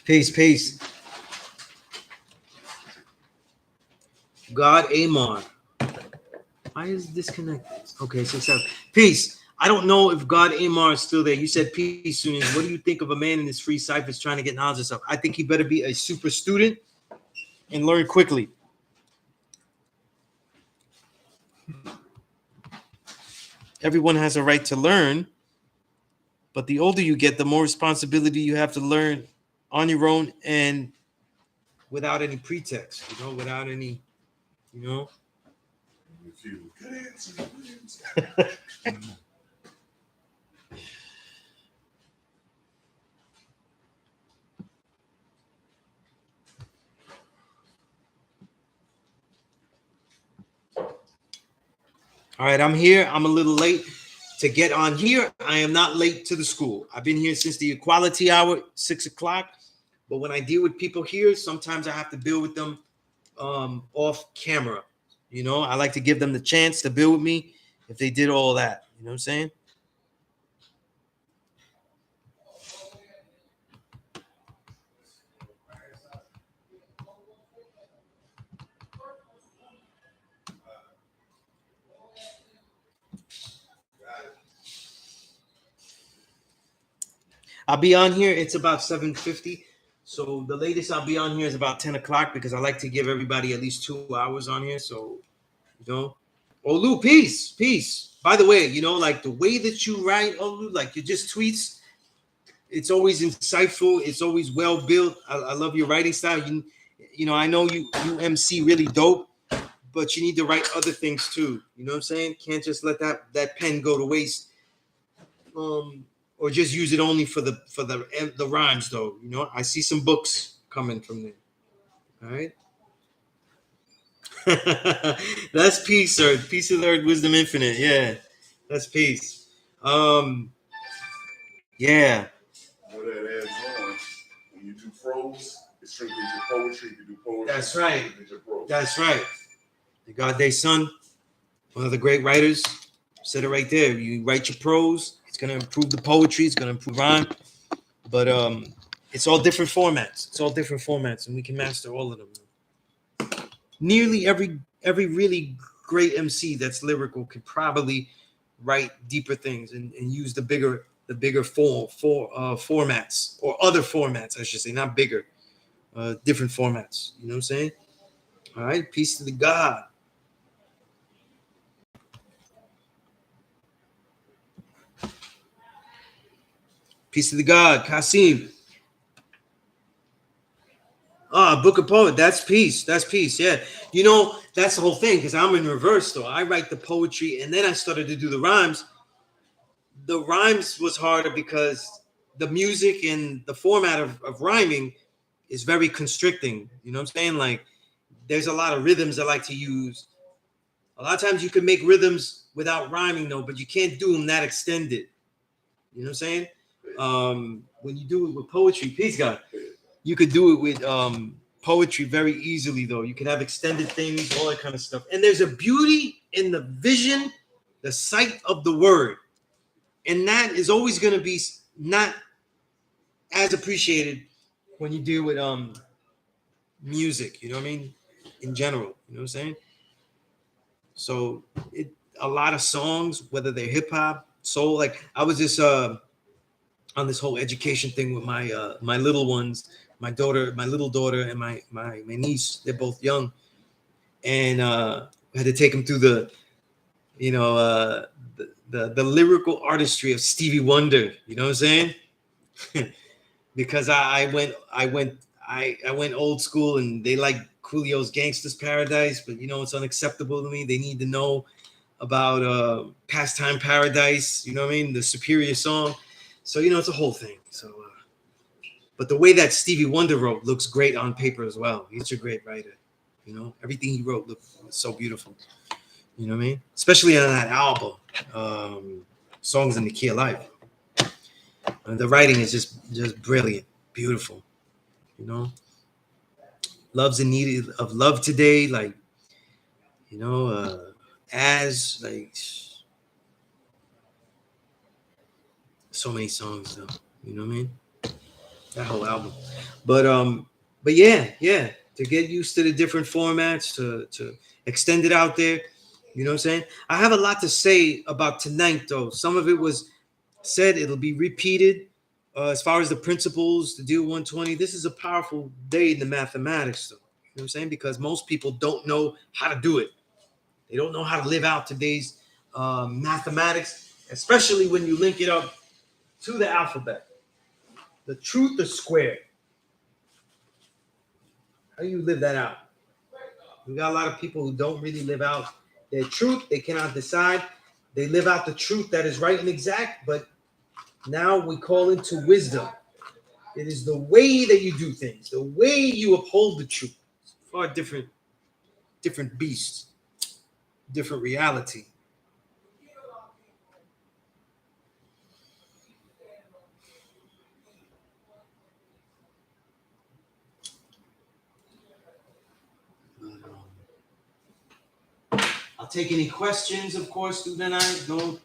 Peace, peace. God Amon. Why is it disconnected? Okay, 6-7. Peace. I don't know if God Amar is still there. You said peace, Sunez. What do you think of a man in his free ciphers trying to get knowledge and stuff? I think he better be a super student and learn quickly. Everyone has a right to learn, but the older you get, the more responsibility you have to learn on your own and without any pretext, without any, All right, I'm here. I'm a little late to get on here. I am not late to the school. I've been here since the equality hour, 6 o'clock. But when I deal with people here, sometimes I have to deal with them off camera. I like to give them the chance to build with me if they did all that. You know what I'm saying? I'll be on here. It's about 7:50. So the latest I'll be on here is about 10 o'clock because I like to give everybody at least 2 hours on here. So, Olu, peace, peace. By the way, like the way that you write, Olu, like you just tweets, it's always insightful. It's always well built. I love your writing style. I know you MC really dope, but you need to write other things too. You know what I'm saying? Can't just let that pen go to waste. Or just use it only for the rhymes though. I see some books coming from there. All right. That's peace, sir. Peace of the earth, wisdom infinite. Yeah, that's peace. Yeah. That adds on. When you do prose, it strengthens your poetry. If you do poetry, that's right. Your prose. That's right. The God Day Son, one of the great writers, said it right there. You write your prose, it's gonna improve the poetry, it's gonna improve rhyme. But it's all different formats. It's all different formats, and we can master all of them. Nearly every really great MC that's lyrical could probably write deeper things and use the bigger formats or other formats, I should say, not bigger, different formats. You know what I'm saying? All right, peace to the God. Peace to the God, Kasim. Book of Poet. That's peace. That's peace. Yeah. That's the whole thing because I'm in reverse though. I write the poetry and then I started to do the rhymes. The rhymes was harder because the music and the format of rhyming is very constricting. You know what I'm saying? Like there's a lot of rhythms I like to use. A lot of times you can make rhythms without rhyming though, but you can't do them that extended. You know what I'm saying? When you do it with poetry, peace God, you could do it with poetry very easily though. You can have extended things, all that kind of stuff. And there's a beauty in the vision, the sight of the word. And that is always going to be not as appreciated when you do with music, you know what I mean? In general, you know what I'm saying? So a lot of songs, whether they're hip hop, soul, like I was just on this whole education thing with my little ones, my little daughter, and my niece. They're both young, and I had to take them through the lyrical artistry of Stevie Wonder. You know what I'm saying? Because I went old school, and they like Coolio's Gangsta's Paradise, but it's unacceptable to me. They need to know about Pastime Paradise. You know what I mean? The Superior Song. So it's a whole thing. So, but the way that Stevie Wonder wrote looks great on paper as well. He's a great writer. Everything he wrote looked so beautiful. You know what I mean? Especially on that album, Songs in the Key of Life. The writing is just brilliant, beautiful. Love's in need of love today, like as like so many songs though. You know what I mean? that whole album. But yeah, yeah, to get used to the different formats, to extend it out there. You know what I'm saying? I have a lot to say about tonight, though. Some of it was said, it'll be repeated. As far as the principles, the deal 120, this is a powerful day in the mathematics, though. You know what I'm saying? Because most people don't know how to do it. They don't know how to live out today's mathematics, especially when you link it up to the alphabet. The truth is squared. How do you live that out? We got a lot of people who don't really live out their truth. They cannot decide. They live out the truth that is right and exact, but now we call into wisdom. It is the way that you do things, the way you uphold the truth. It's far different beasts, different reality. I'll take any questions, of course, through the night. Don't.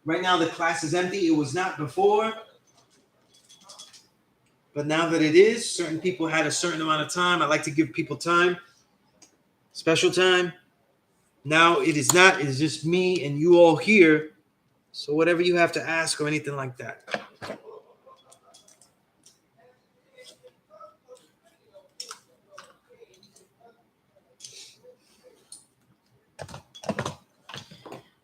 Right now, the class is empty. It was not before, but now that it is, certain people had a certain amount of time. I like to give people time, special time. Now it is not. It is just me and you all here. So whatever you have to ask or anything like that.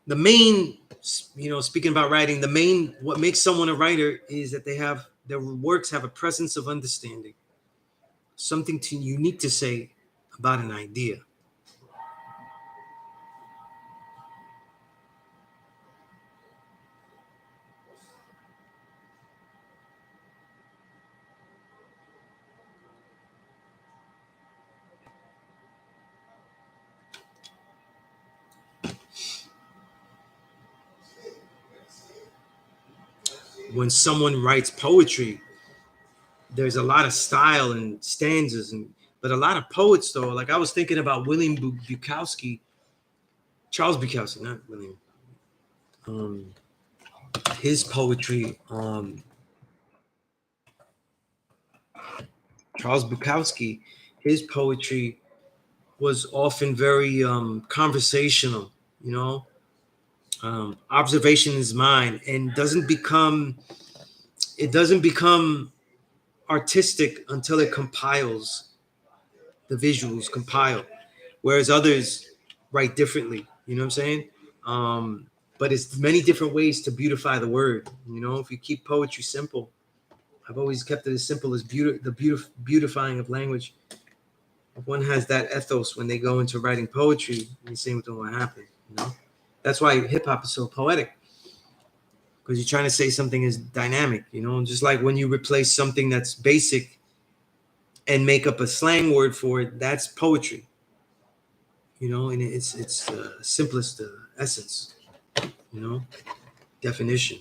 The main, speaking about writing, the main what makes someone a writer is that they have their works have a presence of understanding, something unique to say about an idea. When someone writes poetry, there's a lot of style and stanzas, but a lot of poets though. Like I was thinking about William Bukowski, Charles Bukowski, not William. Um, his poetry, Charles Bukowski, his poetry was often very conversational. You know, observation is mine, and doesn't become artistic until it compiles the visuals compile, whereas others write differently. You know what I'm saying? But it's many different ways to beautify the word. You know, if you keep poetry simple, I've always kept it as simple as beautifying of language. If one has that ethos when they go into writing poetry, the same thing will happen. You know, that's why hip hop is so poetic, because you're trying to say something is dynamic. You know, just like when you replace something that's basic and make up a slang word for it, that's poetry. You know, and it's the simplest essence. You know, definition.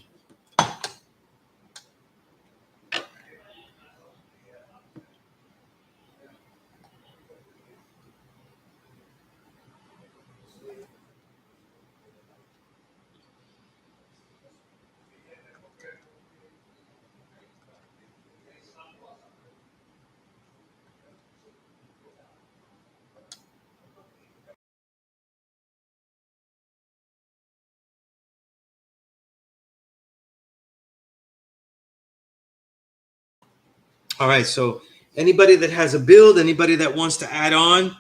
All right. So anybody that has a build, anybody that wants to add on,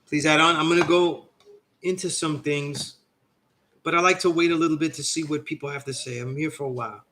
please add on. I'm gonna go into some things, but I like to wait a little bit to see what people have to say. I'm here for a while.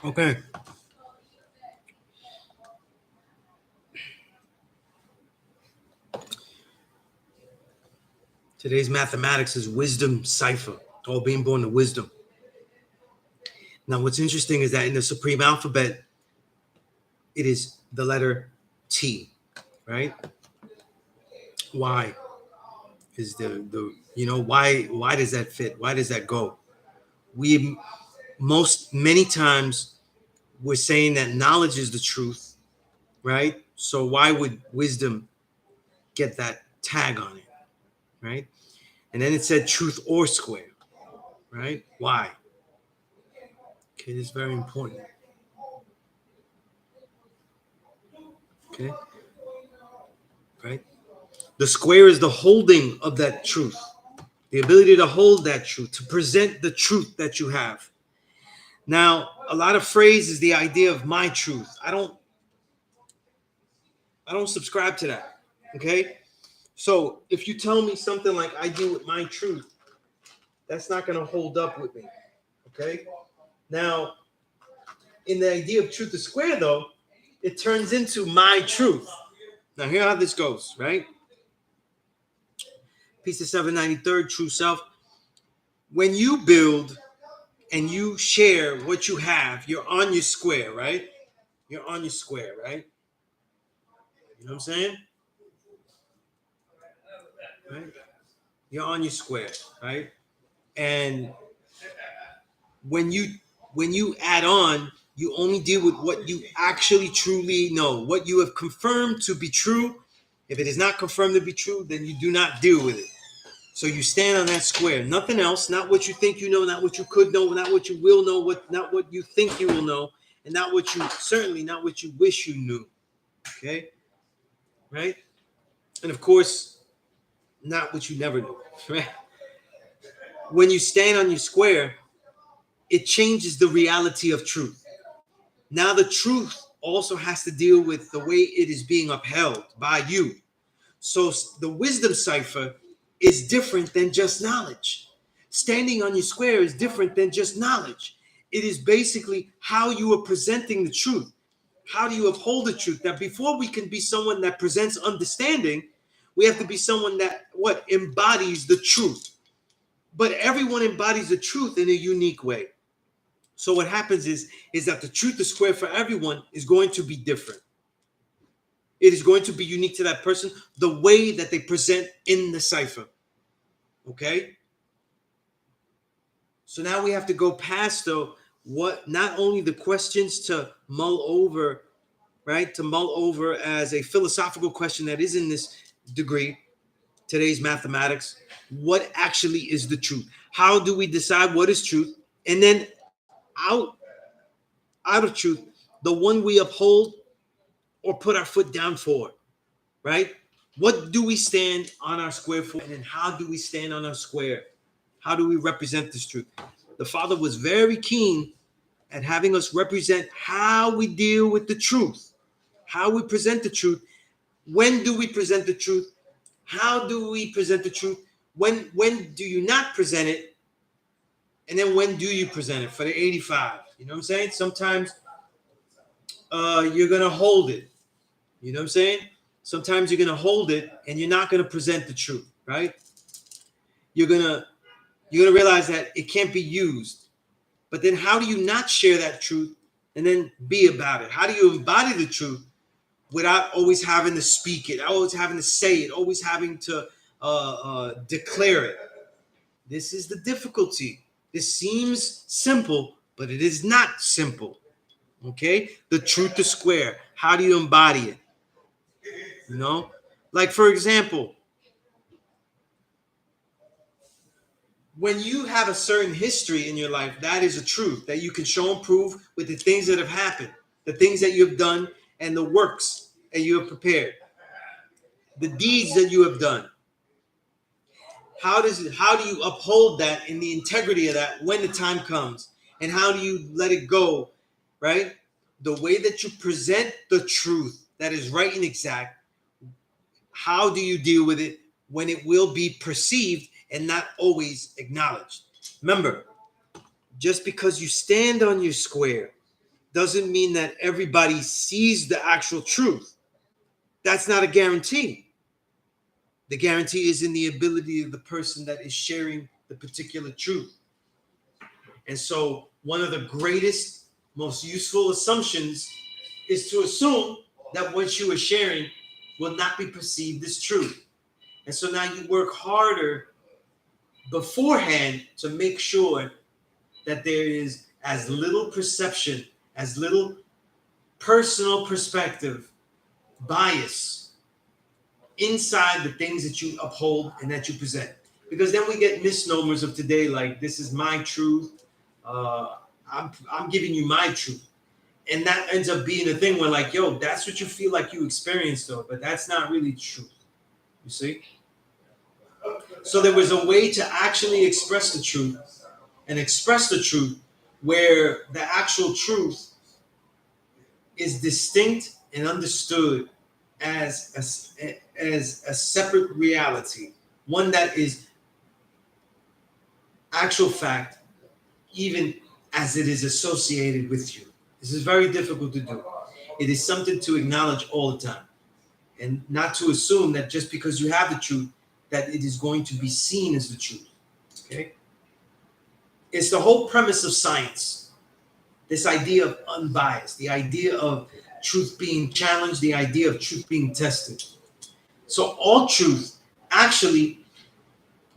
Okay. Today's mathematics is wisdom cipher, all being born to wisdom. Now, what's interesting is that in the supreme alphabet, it is the letter T, right? Why is the why does that fit? Why does that go? We many times we're saying that knowledge is the truth, right? So why would wisdom get that tag on it, right? And then it said truth or square, right? Why? Okay, this is very important. Okay, right? The square is the holding of that truth, the ability to hold that truth, to present the truth that you have. Now, a lot of phrase is the idea of my truth. I don't subscribe to that. Okay? So if you tell me something like I do with my truth, that's not going to hold up with me. Okay? Now, in the idea of truth to square, though, it turns into my truth. Now, here how this goes, right? Piece of 793rd, true self. When you build and you share what you have, you're on your square, right? You're on your square, right? You know what I'm saying? Right? You're on your square, right? And when you add on, you only deal with what you actually truly know, what you have confirmed to be true. If it is not confirmed to be true, then you do not deal with it. So you stand on that square. Nothing else, not what you think you know, not what you could know, not what you will know, not what you think you will know, and not what you certainly not what you wish you knew. Okay? Right? And of course, not what you never knew. Right? When you stand on your square, it changes the reality of truth. Now the truth also has to deal with the way it is being upheld by you. So the wisdom cipher is different than just knowledge. Standing on your square is different than just knowledge. It is basically how you are presenting the truth. How do you uphold the truth? That before we can be someone that presents understanding, we have to be someone that embodies the truth. But everyone embodies the truth in a unique way. So what happens is that the truth of square for everyone is going to be different. It is going to be unique to that person, the way that they present in the cipher. Okay? So now we have to go past though what not only the questions to mull over, right? To mull over as a philosophical question that is in this degree, today's mathematics. What actually is the truth? How do we decide what is truth? And then out of truth, the one we uphold or put our foot down for, right? What do we stand on our square for? And then how do we stand on our square? How do we represent this truth? The Father was very keen at having us represent how we deal with the truth, how we present the truth. When do we present the truth? How do we present the truth? When do you not present it? And then when do you present it for the 85? You know what I'm saying? Sometimes you're going to hold it. You know what I'm saying? Sometimes you're going to hold it and you're not going to present the truth, right? You're going to realize that it can't be used. But then how do you not share that truth and then be about it? How do you embody the truth without always having to speak it, always having to say it, always having to declare it? This is the difficulty. This seems simple, but it is not simple. Okay? The truth to square. How do you embody it? You know? Like, for example, when you have a certain history in your life, that is a truth that you can show and prove with the things that have happened, the things that you have done, and the works that you have prepared, the deeds that you have done. How do you uphold that in the integrity of that when the time comes? And how do you let it go, right? The way that you present the truth that is right and exact, how do you deal with it when it will be perceived and not always acknowledged? Remember, just because you stand on your square doesn't mean that everybody sees the actual truth. That's not a guarantee. The guarantee is in the ability of the person that is sharing the particular truth. And so one of the greatest, most useful assumptions is to assume that what you are sharing will not be perceived as truth. And so now you work harder beforehand to make sure that there is as little perception, as little personal perspective, bias inside the things that you uphold and that you present. Because then we get misnomers of today, like this is my truth. I'm giving you my truth. And that ends up being a thing where like, yo, that's what you feel like you experienced though, but that's not really truth. You see? So there was a way to actually express the truth and express the truth where the actual truth is distinct and understood as a separate reality, one that is actual fact, even as it is associated with you. This is very difficult to do. It is something to acknowledge all the time, and not to assume that just because you have the truth, that it is going to be seen as the truth. Okay? It's the whole premise of science. This idea of unbiased, the idea of truth being challenged, the idea of truth being tested. So all truth actually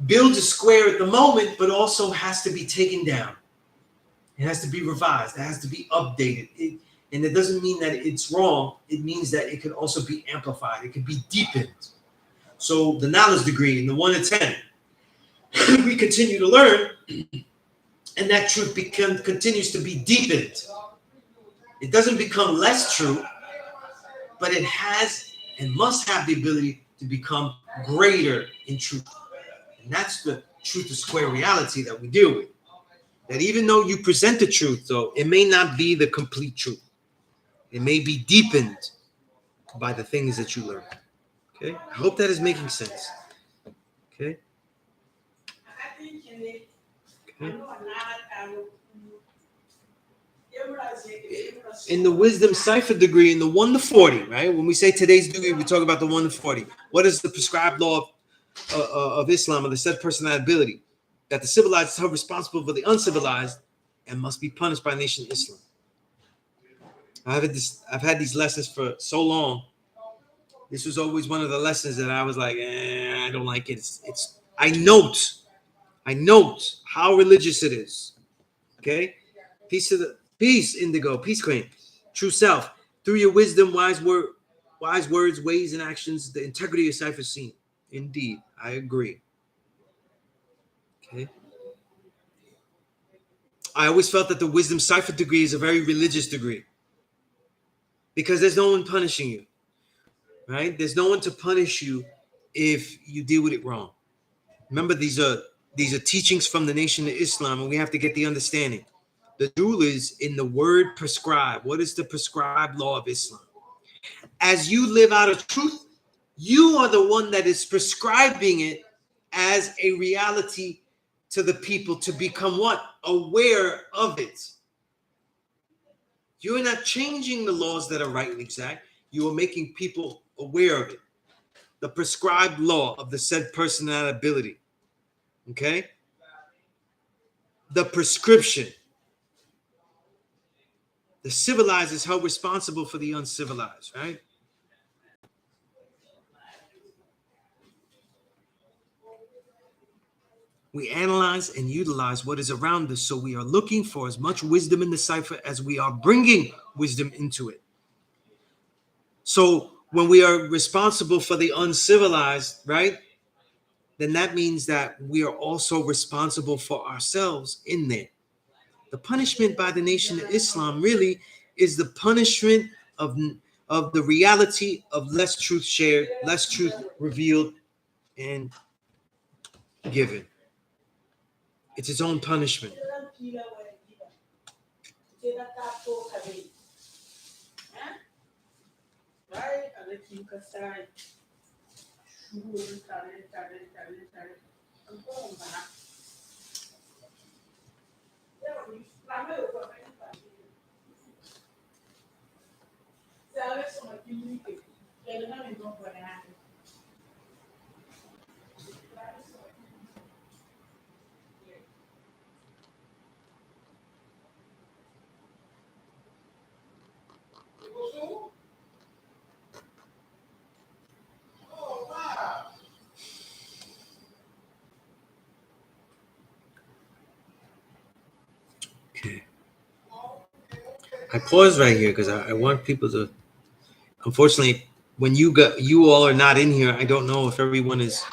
builds a square at the moment, but also has to be taken down. It has to be revised. It has to be updated. And it doesn't mean that it's wrong. It means that it could also be amplified. It could be deepened. So the knowledge degree in the 1 to 10, we continue to learn, and that truth continues to be deepened. It doesn't become less true, but it has and must have the ability to become greater in truth. And that's the truth to square reality that we deal with. That even though you present the truth, though, it may not be the complete truth. It may be deepened by the things that you learn. Okay? I hope that is making sense. Okay? Okay. In the wisdom cipher degree, in the 1 to 40, right? When we say today's degree, we talk about the 1 to 40. What is the prescribed law of Islam, or the said personality? That the civilized is held responsible for the uncivilized and must be punished by nation Islam. I've had these lessons for so long. This was always one of the lessons that I was like, I don't like it. I note how religious it is. Okay? Peace, Indigo, peace queen, true self. Through your wisdom, wise words, ways, and actions, the integrity of cipher is seen. Indeed, I agree. Okay. I always felt that the wisdom cipher degree is a very religious degree because there's no one punishing you, right? There's no one to punish you if you deal with it wrong. Remember, these are teachings from the nation of Islam, and we have to get the understanding. The jewel is in the word prescribe. What is the prescribed law of Islam? As you live out of truth, you are the one that is prescribing it as a reality to the people to become what? Aware of it. You are not changing the laws that are right and exact. You are making people aware of it. The prescribed law of the said personality. Okay? The prescription. The civilized is held responsible for the uncivilized, right? We analyze and utilize what is around us, so we are looking for as much wisdom in the cipher as we are bringing wisdom into it. So when we are responsible for the uncivilized, right, then that means that we are also responsible for ourselves in there. The punishment by the nation of Islam really is the punishment of the reality of less truth shared, less truth revealed and given. It's its own punishment. Okay. I pause right here because I want people to. Unfortunately, when you all are not in here, I don't know if everyone is.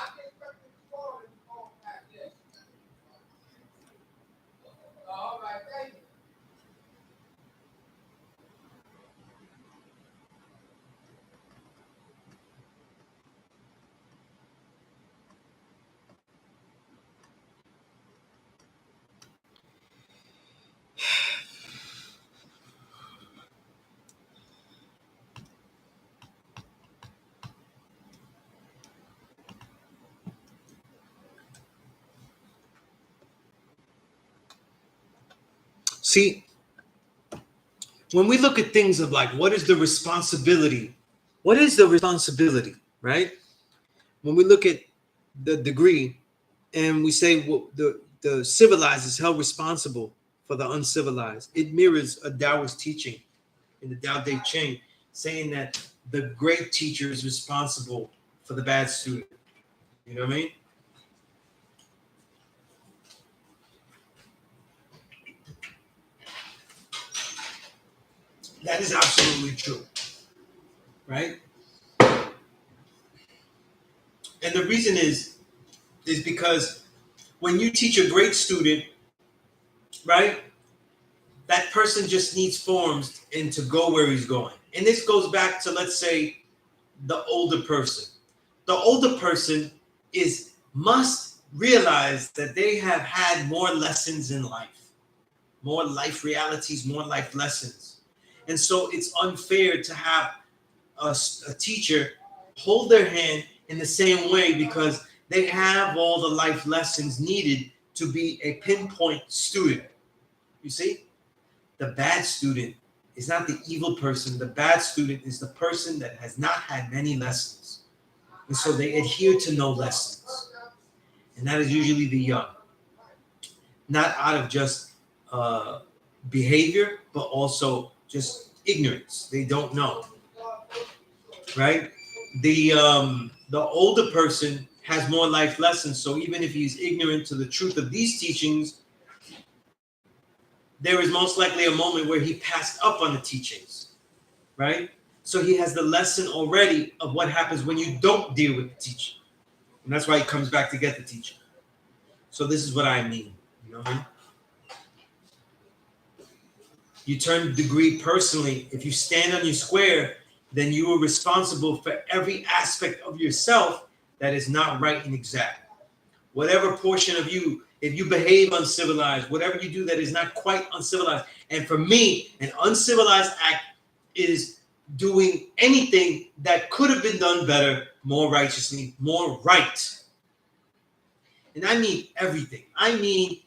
See, when we look at things of like, what is the responsibility? What is the responsibility, right? When we look at the degree and we say well, the civilized is held responsible for the uncivilized, it mirrors a Taoist teaching in the Tao Te Ching, saying that the great teacher is responsible for the bad student. You know what I mean? That is absolutely true, right? And the reason is because when you teach a great student, right, that person just needs forms and to go where he's going. And this goes back to, let's say, the older person. The older person is must realize that they have had more lessons in life, more life realities, more life lessons. And so it's unfair to have a teacher hold their hand in the same way because they have all the life lessons needed to be a pinpoint student. You see? The bad student is not the evil person. The bad student is the person that has not had many lessons. And so they adhere to no lessons. And that is usually the young. Not out of just behavior, but also just ignorance. They don't know. Right? The older person has more life lessons. So even if he's ignorant to the truth of these teachings, there is most likely a moment where he passed up on the teachings, right? So he has the lesson already of what happens when you don't deal with the teaching. And that's why he comes back to get the teaching. So this is what I mean. You know what I mean? You turn the degree personally. If you stand on your square, then you are responsible for every aspect of yourself that is not right and exact. Whatever portion of you, if you behave uncivilized, whatever you do that is not quite uncivilized. And for me, an uncivilized act is doing anything that could have been done better, more righteously, more right. And I mean everything. I mean,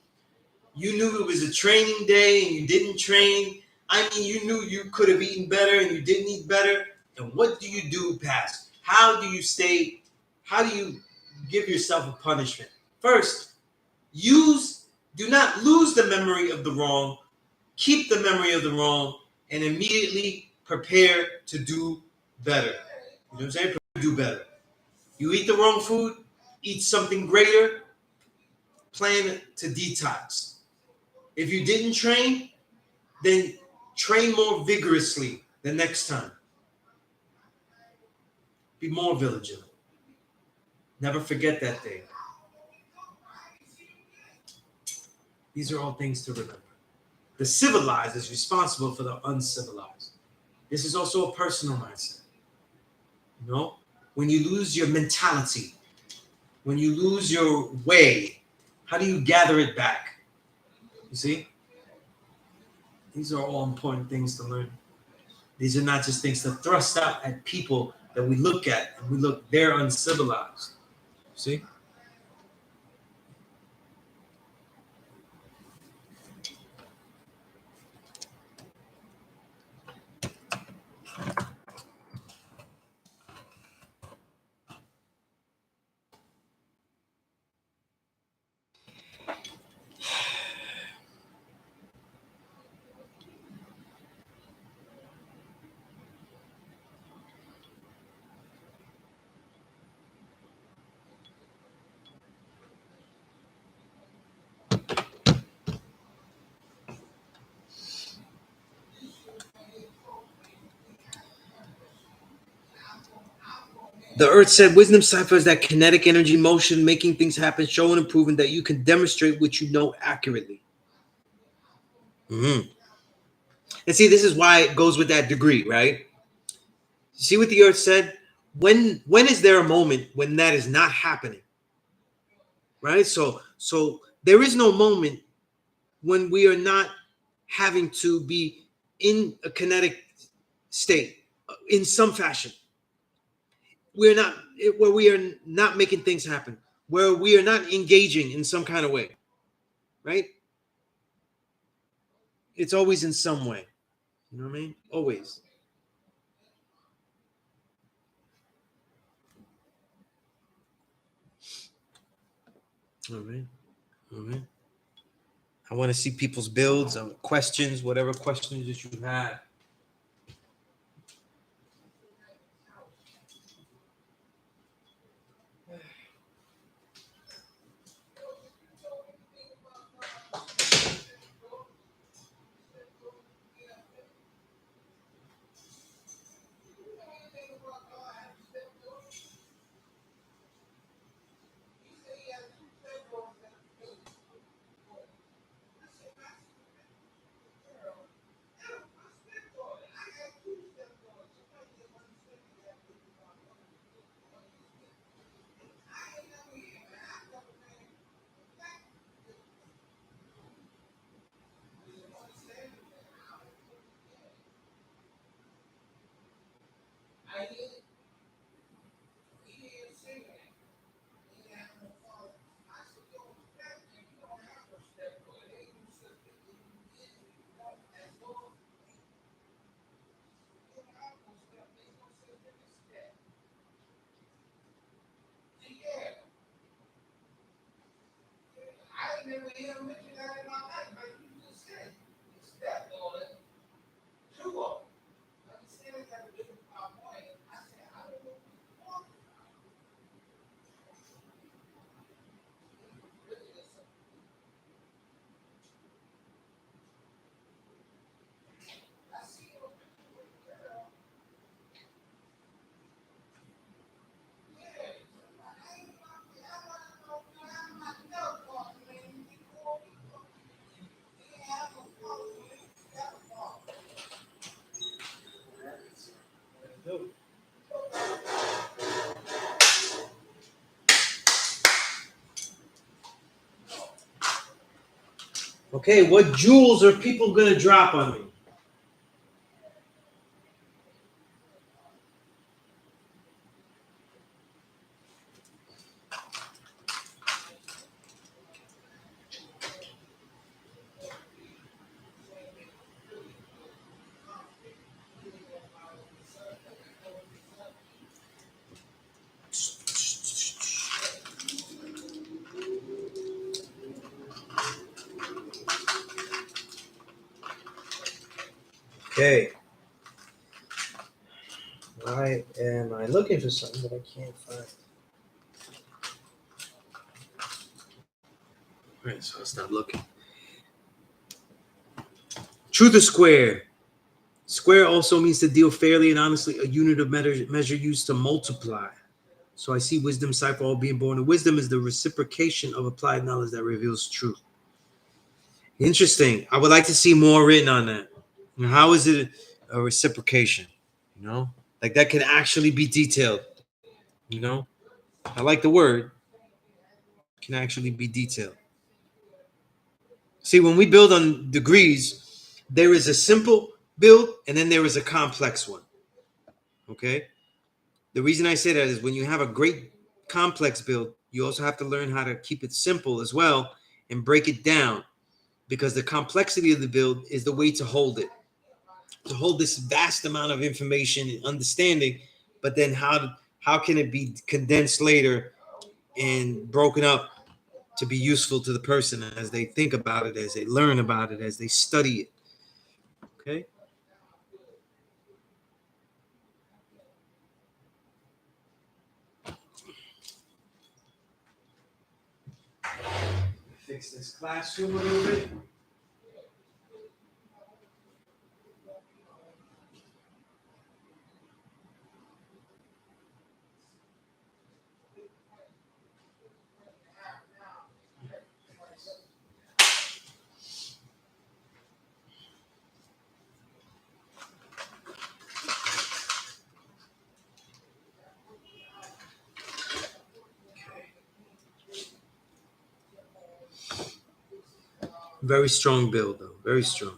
you knew it was a training day and you didn't train. I mean, you knew you could have eaten better and you didn't eat better. And what do you do past? How do you stay? How do you give yourself a punishment? First, do not lose the memory of the wrong, keep the memory of the wrong, and immediately prepare to do better. You know what I'm saying? Do better. You eat the wrong food, eat something greater, plan to detox. If you didn't train, then train more vigorously the next time. Be more vigilant. Never forget that day. These are all things to remember. The civilized is responsible for the uncivilized. This is also a personal mindset. You know, when you lose your mentality, when you lose your way, how do you gather it back? You see? These are all important things to learn. These are not just things to thrust out at people that we look at and we look, they're uncivilized. See? The earth said wisdom cipher is that kinetic energy motion, making things happen, showing and proving that you can demonstrate what you know accurately. Mm-hmm. And see, this is why it goes with that degree, right? See what the earth said? When is there a moment when that is not happening? Right? So there is no moment when we are not having to be in a kinetic state in some fashion. We're not where we are not making things happen, where we are not engaging in some kind of way, right? It's always in some way. You know what I mean? Always. All right. All right. I want to see people's builds, questions, whatever questions that you have. Okay, what jewels are people gonna drop on me? Okay. Why am I looking for something that I can't find? All right, so I'll stop looking. Truth or square? Square also means to deal fairly and honestly, a unit of measure used to multiply. So I see wisdom cipher all being born. And wisdom is the reciprocation of applied knowledge that reveals truth. Interesting. I would like to see more written on that. How is it a reciprocation? You know, like that can actually be detailed. You know, I like the word can actually be detailed. See, when we build on degrees, there is a simple build and then there is a complex one. Okay. The reason I say that is when you have a great complex build, you also have to learn how to keep it simple as well and break it down because the complexity of the build is the way to hold it, to hold this vast amount of information and understanding. But then how can it be condensed later and broken up to be useful to the person as they think about it, as they learn about it, as they study it? Okay. Fix this classroom a little bit. Very strong build, though. Very strong.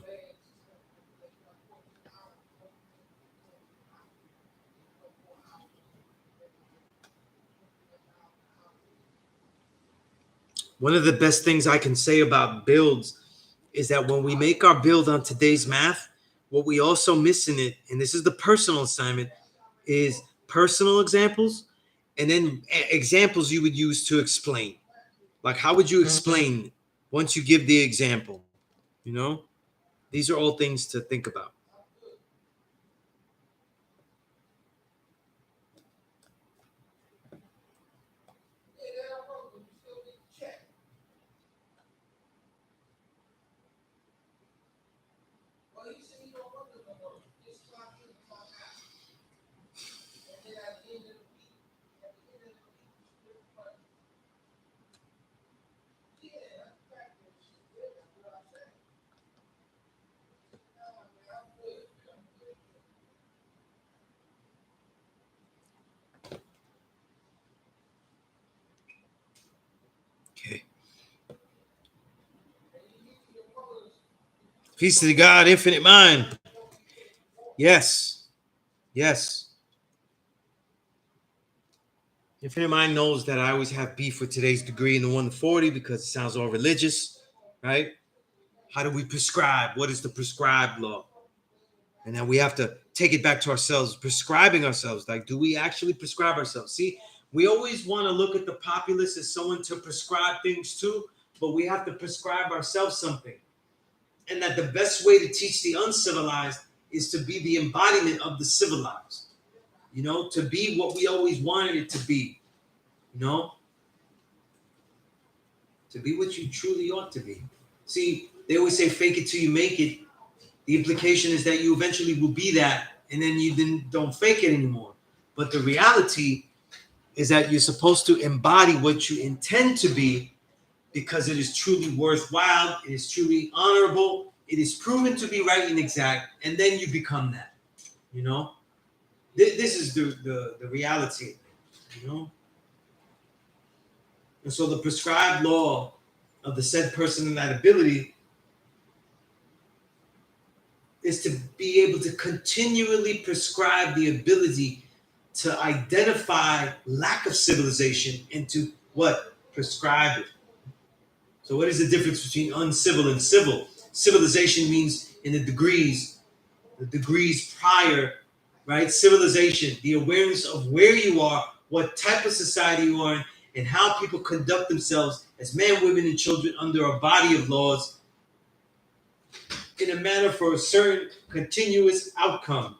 One of the best things I can say about builds is that when we make our build on today's math, what we also miss in it, and this is the personal assignment, is personal examples and then examples you would use to explain. Like, how would you explain once you give the example? You know, these are all things to think about. Okay. Peace to the God, infinite mind. Yes. Yes. Infinite mind knows that I always have beef with today's degree in the 140 because it sounds all religious, right? How do we prescribe? What is the prescribed law? And then we have to take it back to ourselves, prescribing ourselves. Like, do we actually prescribe ourselves? See, we always want to look at the populace as someone to prescribe things to, but we have to prescribe ourselves something. And that the best way to teach the uncivilized is to be the embodiment of the civilized, you know, to be what we always wanted it to be, you know, to be what you truly ought to be. See, they always say fake it till you make it. The implication is that you eventually will be that, and then you then don't fake it anymore. But the reality is that you're supposed to embody what you intend to be because it is truly worthwhile, it is truly honorable, it is proven to be right and exact, and then you become that. You know, this is the reality. You know, and so the prescribed law of the said person and that ability is to be able to continually prescribe the ability to identify lack of civilization and to what? Prescribe it. So what is the difference between uncivil and civil? Civilization means in the degrees prior, right? Civilization, the awareness of where you are, what type of society you are in, and how people conduct themselves as men, women, and children under a body of laws in a manner for a certain continuous outcome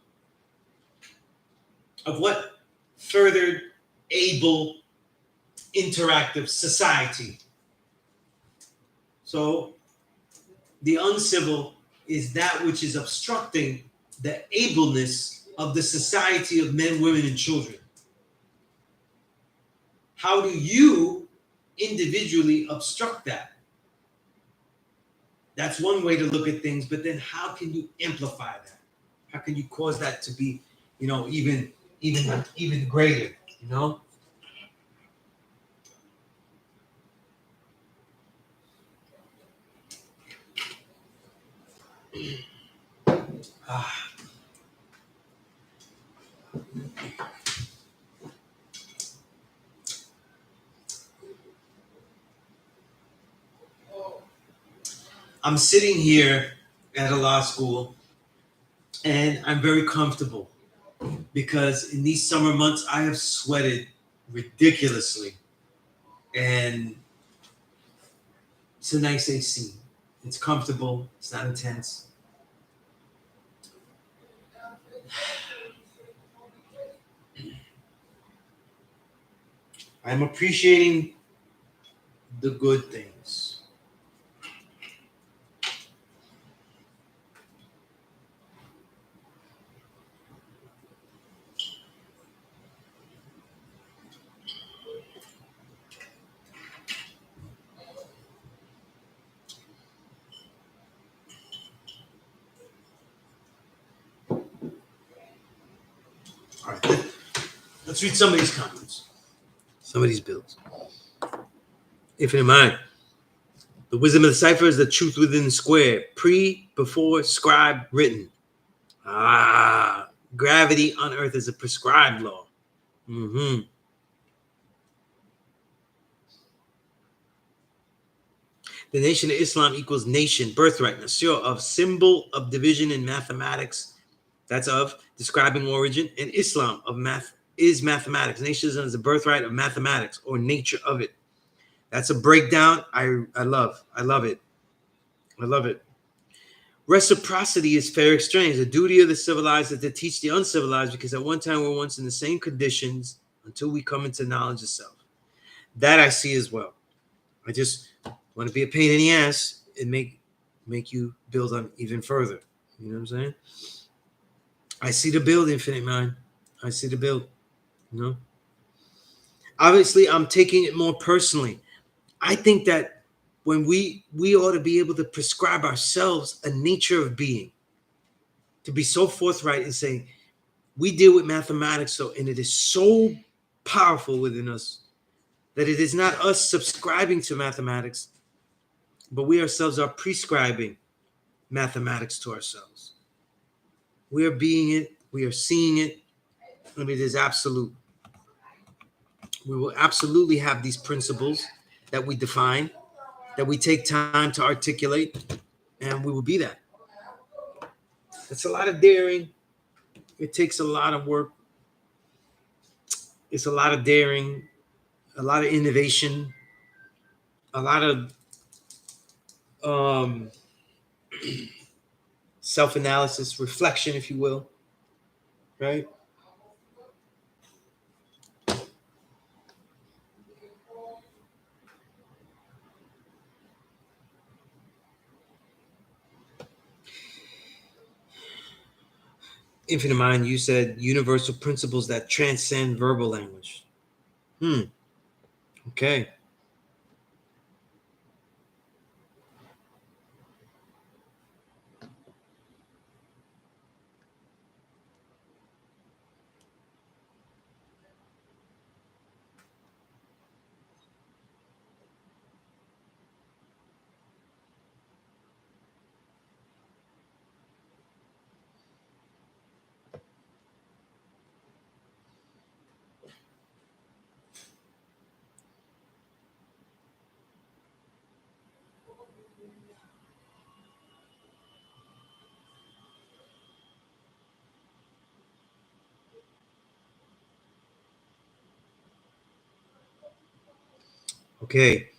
of what? Furthered, able, interactive society. So the uncivil is that which is obstructing the ableness of the society of men, women, and children. How do you individually obstruct that? That's one way to look at things, but then how can you amplify that? How can you cause that to be, you know, even greater, you know? Ah. I'm sitting here at a law school and I'm very comfortable because in these summer months I have sweated ridiculously and it's a nice AC. It's comfortable, it's not intense. I'm appreciating the good things. All right, let's read some of these comments, some of these bills. If in mind, The wisdom of the cipher is the truth within the square. Pre, before, scribe, written. Gravity on earth is a prescribed law. Mm-hmm. The nation of Islam equals nation, birthright, nasir, of symbol of division in mathematics. That's of describing origin. And Islam of math is mathematics. Nationism is the birthright of mathematics or nature of it. That's a breakdown I love. I love it. I love it. Reciprocity is fair exchange. The duty of the civilized is to teach the uncivilized, because at one time we're once in the same conditions until we come into knowledge of self. That I see as well. I just want to be a pain in the ass and make you build on even further. You know what I'm saying? I see the build, Infinite Mind. I see the build. You know? Obviously, I'm taking it more personally. I think that when we ought to be able to prescribe ourselves a nature of being, to be so forthright and saying, we deal with mathematics, and it is so powerful within us that it is not us subscribing to mathematics, but we ourselves are prescribing mathematics to ourselves. We are being it, we are seeing it, and it is absolute. We will absolutely have these principles that we define, that we take time to articulate, and we will be that. It's a lot of daring. It takes a lot of work. It's a lot of daring, a lot of innovation, a lot of self-analysis, reflection, if you will, right? Infinite Mind, you said universal principles that transcend verbal language. Okay. Okay.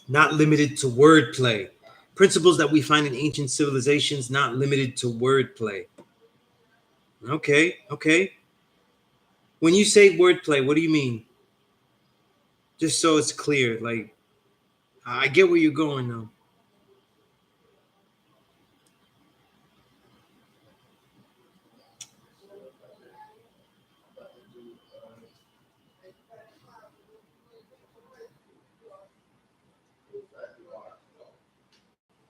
Not limited to wordplay. Principles that we find in ancient civilizations, not limited to wordplay. Okay, okay. When you say wordplay, what do you mean? Just so it's clear, like, I get where you're going though.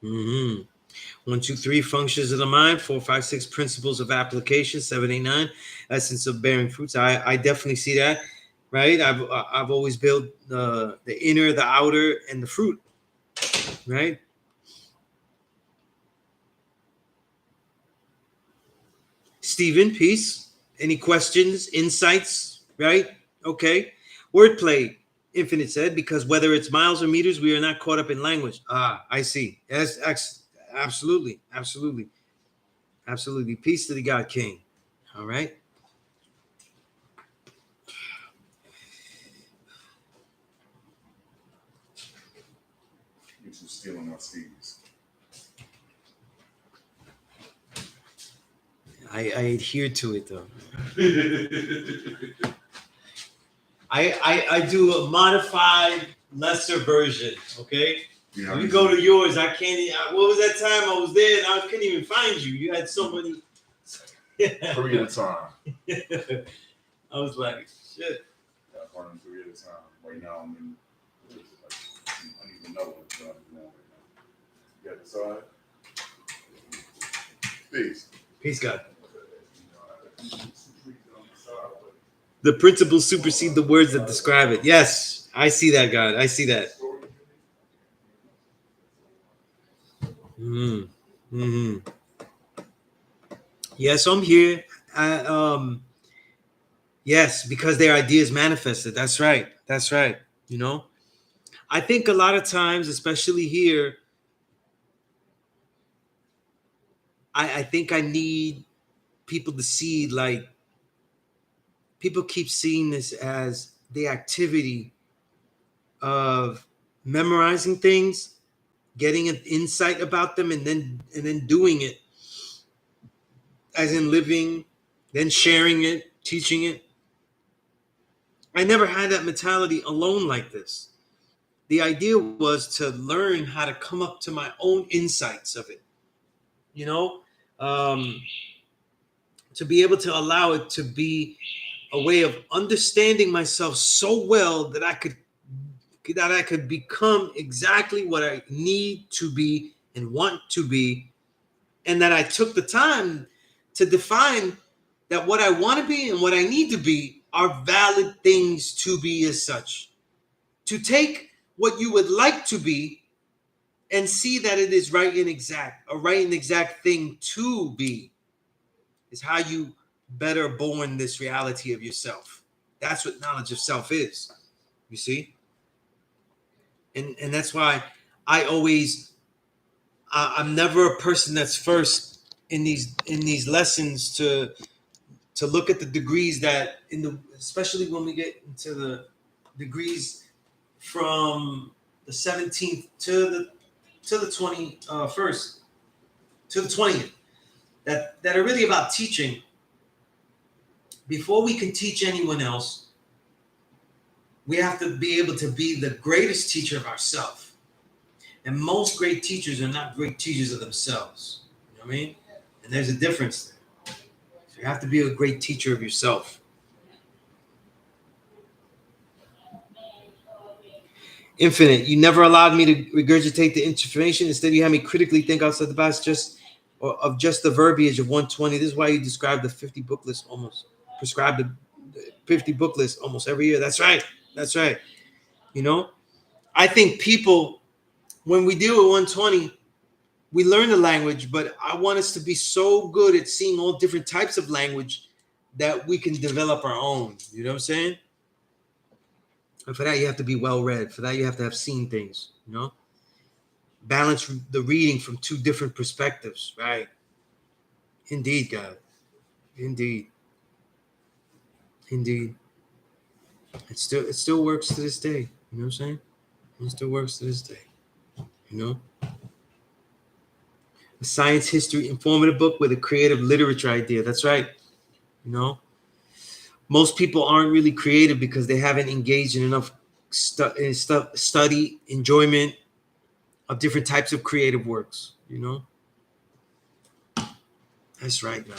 Mm-hmm. 1, 2, 3 functions of the mind, 4, 5, 6 principles of application, 7, 8, 9 essence of bearing fruits. I definitely see that, right? I've always built the inner, the outer, and the fruit, right? Stephen, peace. Any questions, insights, right? Okay. Wordplay, Infinite said, because whether it's miles or meters, we are not caught up in language. I see. Yes, absolutely, absolutely, absolutely. Peace to the God King. All right. You two stealing my steeds. I adhere to it though. I do a modified, lesser version. Okay. Yeah, You go to yours. I can't. What was that time I was there and I couldn't even find you? You had so many. 3 at a time. I was like, shit. Yeah, I'm running 3 at a time. Right now, I'm in. I don't even know what's going on right now. You got the side? Peace. Peace, God. The principles supersede the words that describe it. Yes, I see that, God. I see that. Mm. Hmm. Yes, I'm here. I, yes, because their ideas manifested. That's right. That's right. You know, I think a lot of times, especially here, I think I need people to see, like, people keep seeing this as the activity of memorizing things, getting an insight about them, and then doing it, as in living, then sharing it, teaching it. I never had that mentality alone like this. The idea was to learn how to come up to my own insights of it, you know, um, to be able to allow it to be a way of understanding myself so well that I could become exactly what I need to be and want to be, and that I took the time to define that what I want to be and what I need to be are valid things to be as such. To take what you would like to be and see that it is right and exact thing to be is how you better born this reality of yourself. That's what knowledge of self is. You see? And that's why I always I'm never a person that's first in these lessons to look at the degrees that in the especially when we get into the degrees from the 17th to the 21st to the 20th that are really about teaching. Before we can teach anyone else, we have to be able to be the greatest teacher of ourselves. And most great teachers are not great teachers of themselves. You know what I mean? And there's a difference there. So you have to be a great teacher of yourself. Infinite. You never allowed me to regurgitate the information. Instead, you had me critically think outside the box, just the verbiage of 120. This is why you described the 50 book list almost. Prescribed the 50 book list almost every year. That's right. That's right. You know, I think people, when we deal with 120, we learn the language, but I want us to be so good at seeing all different types of language that we can develop our own. You know what I'm saying? And for that, you have to be well read. For that, you have to have seen things. You know, balance the reading from two different perspectives. Right? Indeed, God. Indeed. Indeed. It still works to this day. You know what I'm saying? It still works to this day. You know, a science history informative book with a creative literature idea. That's right. You know, most people aren't really creative because they haven't engaged in enough study, enjoyment of different types of creative works. You know, that's right, man.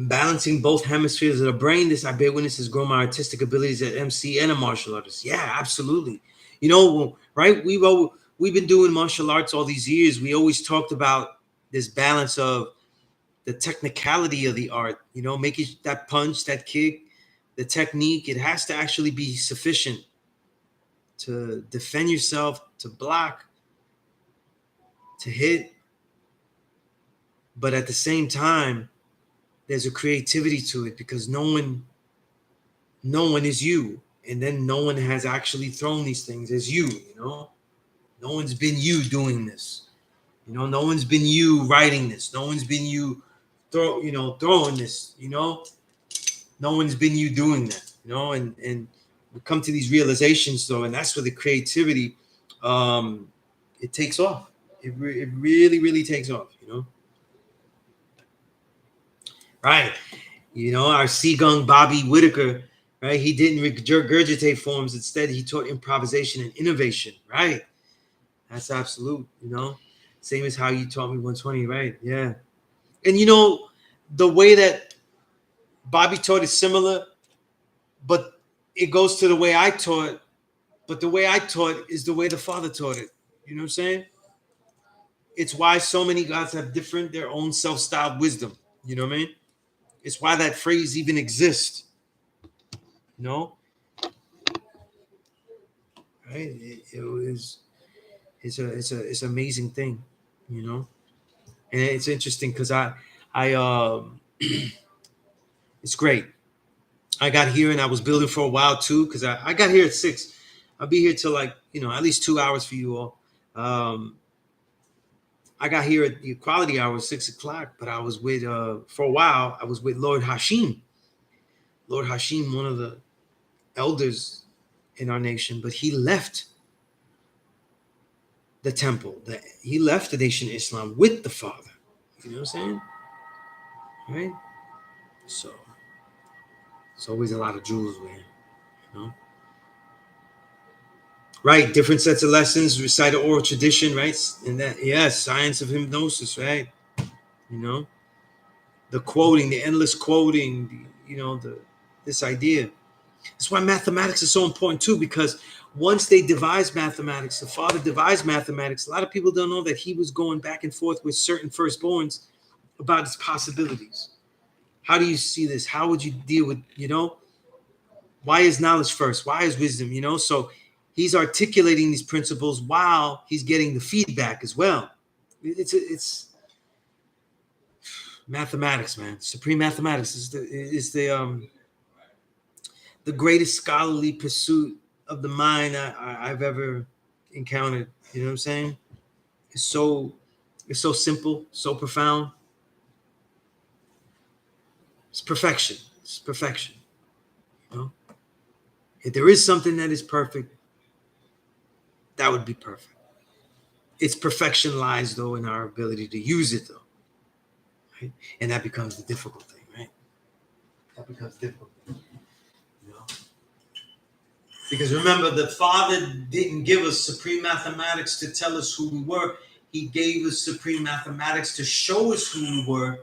Balancing both hemispheres of the brain. This I bear witness has grown my artistic abilities as MC and a martial artist. Yeah, absolutely. You know, right? We've been doing martial arts all these years. We always talked about this balance of the technicality of the art. You know, making that punch, that kick, the technique. It has to actually be sufficient to defend yourself, to block, to hit. But at the same time, there's a creativity to it because no one is you, and then no one has actually thrown these things as you. You know, no one's been you doing this. You know, no one's been you writing this. No one's been you throwing this. You know, no one's been you doing that. You know, and we come to these realizations though, and that's where the creativity it takes off. It really, really takes off, you know? Right. You know, our Seagung Bobby Whitaker, right? He didn't regurgitate forms. Instead, he taught improvisation and innovation, right? That's absolute, you know? Same as how you taught me 120, right? Yeah. And, you know, the way that Bobby taught is similar, but it goes to the way I taught. But the way I taught is the way the Father taught it. You know what I'm saying? It's why so many gods have different, their own self-styled wisdom. You know what I mean? It's why that phrase even exists. You know? Right? It was it's an amazing thing, you know? And it's interesting because I it's great. I got here and I was building for a while too, because I got here at 6. I'll be here till like, you know, at least 2 hours for you all. I got here at the equality hour, 6 o'clock, but I was with for a while, I was with Lord Hashim. Lord Hashim, one of the elders in our nation, but he left the temple. He left the Nation of Islam with the Father. You know what I'm saying? Right? So it's always a lot of jewels with him, you know. Right, different sets of lessons, recite an oral tradition, right? And that, yes, science of hypnosis, right? You know, the quoting, the endless quoting, you know, this idea. That's why mathematics is so important too, because once they devised mathematics, the Father devised mathematics. A lot of people don't know that he was going back and forth with certain firstborns about its possibilities. How do you see this? How would you deal with, you know, why is knowledge first? Why is wisdom? You know, so he's articulating these principles while he's getting the feedback as well. It's mathematics, man. Supreme mathematics is the greatest scholarly pursuit of the mind I've ever encountered. You know what I'm saying? It's so simple, so profound. It's perfection. It's perfection. You know? If there is something that is perfect, that would be perfect. Its perfection lies, though, in our ability to use it, though. Right? And that becomes the difficult thing, right? That becomes difficult. You know? Because remember, the Father didn't give us supreme mathematics to tell us who we were. He gave us supreme mathematics to show us who we were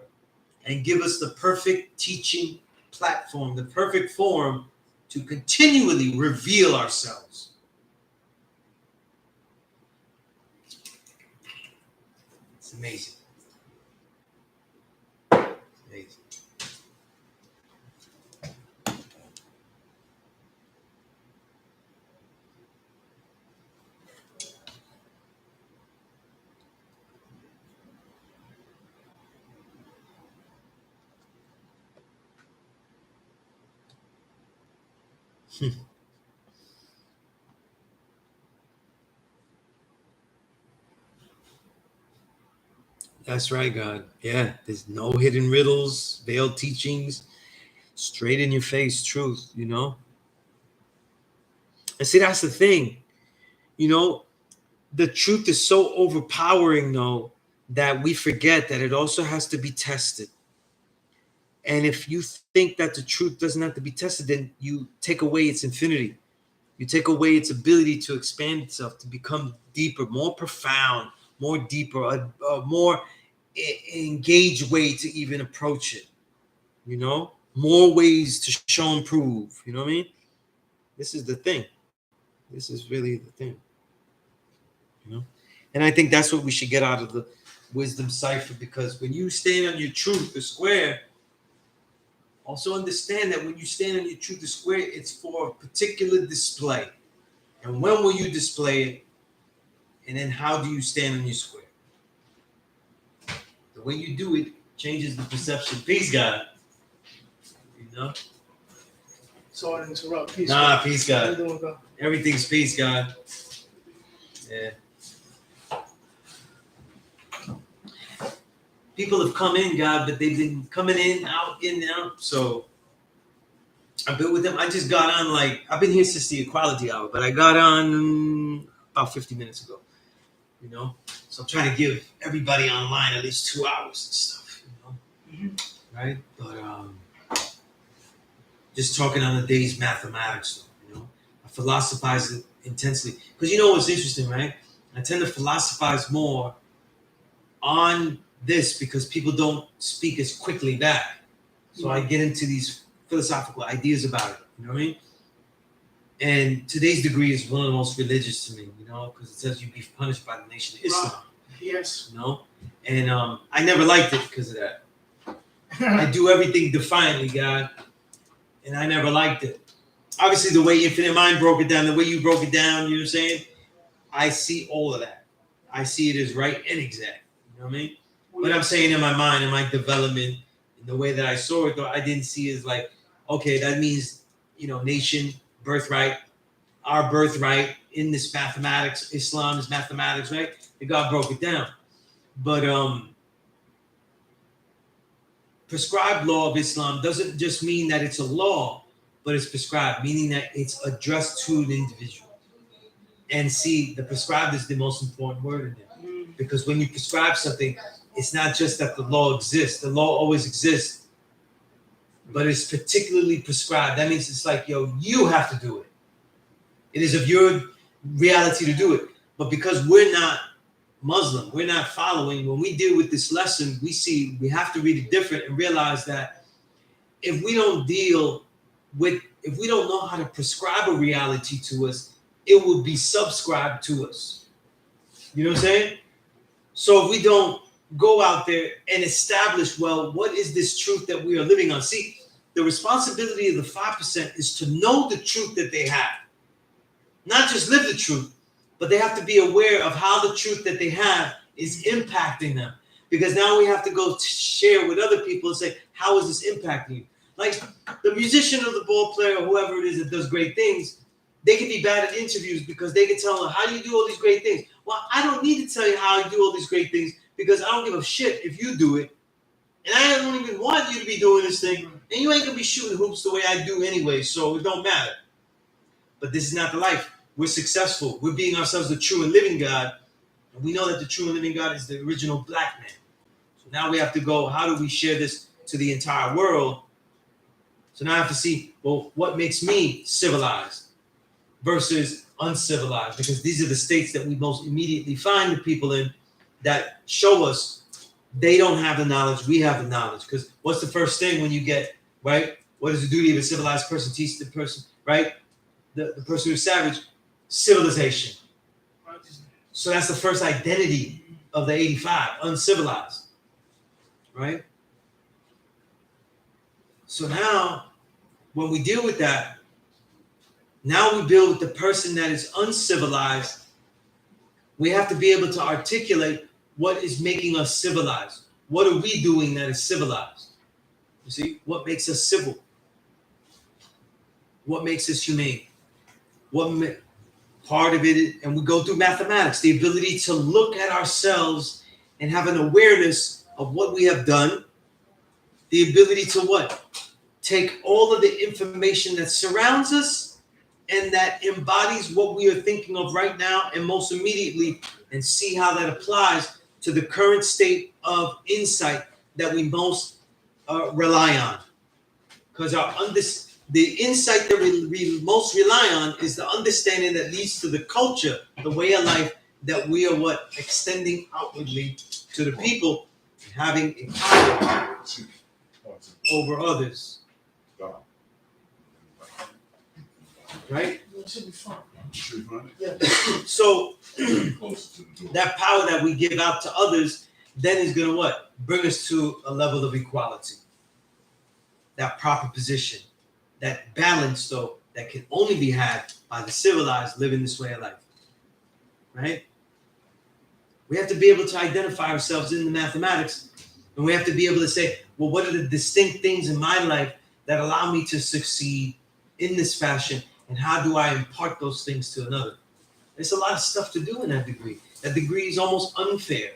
and give us the perfect teaching platform, the perfect forum to continually reveal ourselves. It's amazing. It's amazing. That's right, God. Yeah, there's no hidden riddles, veiled teachings, straight in your face truth, you know? And see, that's the thing. You know, the truth is so overpowering, though, that we forget that it also has to be tested. And if you think that the truth doesn't have to be tested, then you take away its infinity. You take away its ability to expand itself, to become deeper, more profound, more deeper, a more engaged way to even approach it. You know, more ways to show and prove. You know what I mean? This is the thing. This is really the thing. You know, and I think that's what we should get out of the wisdom cipher, because when you stand on your truth, the square, also understand that when you stand on your truth, the square, it's for a particular display. And when will you display it? And then how do you stand on your square? The way you do it changes the perception. Peace, God. You know? Sorry to interrupt. Peace. Nah, God. peace, How you God. doing, God? Everything's peace, God. Yeah. People have come in, God, but they've been coming in, out, in, out. So I've been with them. I just got on, I've been here since the equality hour, but I got on about 50 minutes ago. you know. So I'm trying to give everybody online at least 2 hours and stuff, right? But just talking on the day's mathematics, I philosophize it intensely because what's interesting, right? I tend to philosophize more on this because people don't speak as quickly back. So I get into these philosophical ideas about it. You know what I mean? And today's degree is one of the most religious to me, because it says you be punished by the nation of Islam. Yes. And I never liked it because of that. I do everything defiantly, God, and I never liked it. Obviously, the way Infinite Mind broke it down, the way you broke it down, you know what I'm saying? I see all of that. I see it as right and exact. You know what I mean? But I'm saying in my mind, in my development, in the way that I saw it, though, I didn't see it as like, okay, that means, nation, birthright, our birthright in this mathematics, Islam is mathematics, right? And God broke it down. But prescribed law of Islam doesn't just mean that it's a law, but it's prescribed, meaning that it's addressed to an individual. And see, the prescribed is the most important word in there. Because when you prescribe something, it's not just that the law exists. The law always exists. But it's particularly prescribed. That means it's like, you have to do it. It is of your reality to do it. But because we're not Muslim, we're not following, when we deal with this lesson, we have to read it different and realize that if we don't know how to prescribe a reality to us, it will be subscribed to us. You know what I'm saying? So if we don't go out there and establish, what is this truth that we are living on? See, the responsibility of the 5% is to know the truth that they have. Not just live the truth, but they have to be aware of how the truth that they have is impacting them. Because now we have to go share with other people and say, how is this impacting you? Like the musician or the ball player or whoever it is that does great things, they can be bad at interviews because they can tell them, how do you do all these great things? Well, I don't need to tell you how I do all these great things because I don't give a shit if you do it. And I don't even want you to be doing this thing. And you ain't going to be shooting hoops the way I do anyway, so it don't matter. But this is not the life. We're successful. We're being ourselves the true and living God. And we know that the true and living God is the original black man. So now we have to go, how do we share this to the entire world? So now I have to see, what makes me civilized versus uncivilized? Because these are the states that we most immediately find the people in that show us they don't have the knowledge, we have the knowledge. Because what's the first thing when you get, right? What is the duty of a civilized person? Teach the person, right? The person who's savage, civilization. So that's the first identity of the 85, uncivilized, right? So now, when we deal with that, now we deal with the person that is uncivilized. We have to be able to articulate what is making us civilized. What are we doing that is civilized? You see, what makes us civil? What makes us humane? Part of it, and we go through mathematics, the ability to look at ourselves and have an awareness of what we have done, the ability to take all of the information that surrounds us and that embodies what we are thinking of right now and most immediately, and see how that applies to the current state of insight that we most rely on. Because the insight that we most rely on is the understanding that leads to the culture, the way of life that we are extending outwardly to the people, having a power over others. Right? It should be fun. Yeah. So that power that we give out to others then is going to bring us to a level of equality. That proper position. That balance, though, that can only be had by the civilized living this way of life. Right? We have to be able to identify ourselves in the mathematics, and we have to be able to say, what are the distinct things in my life that allow me to succeed in this fashion, and how do I impart those things to another? There's a lot of stuff to do in that degree. That degree is almost unfair.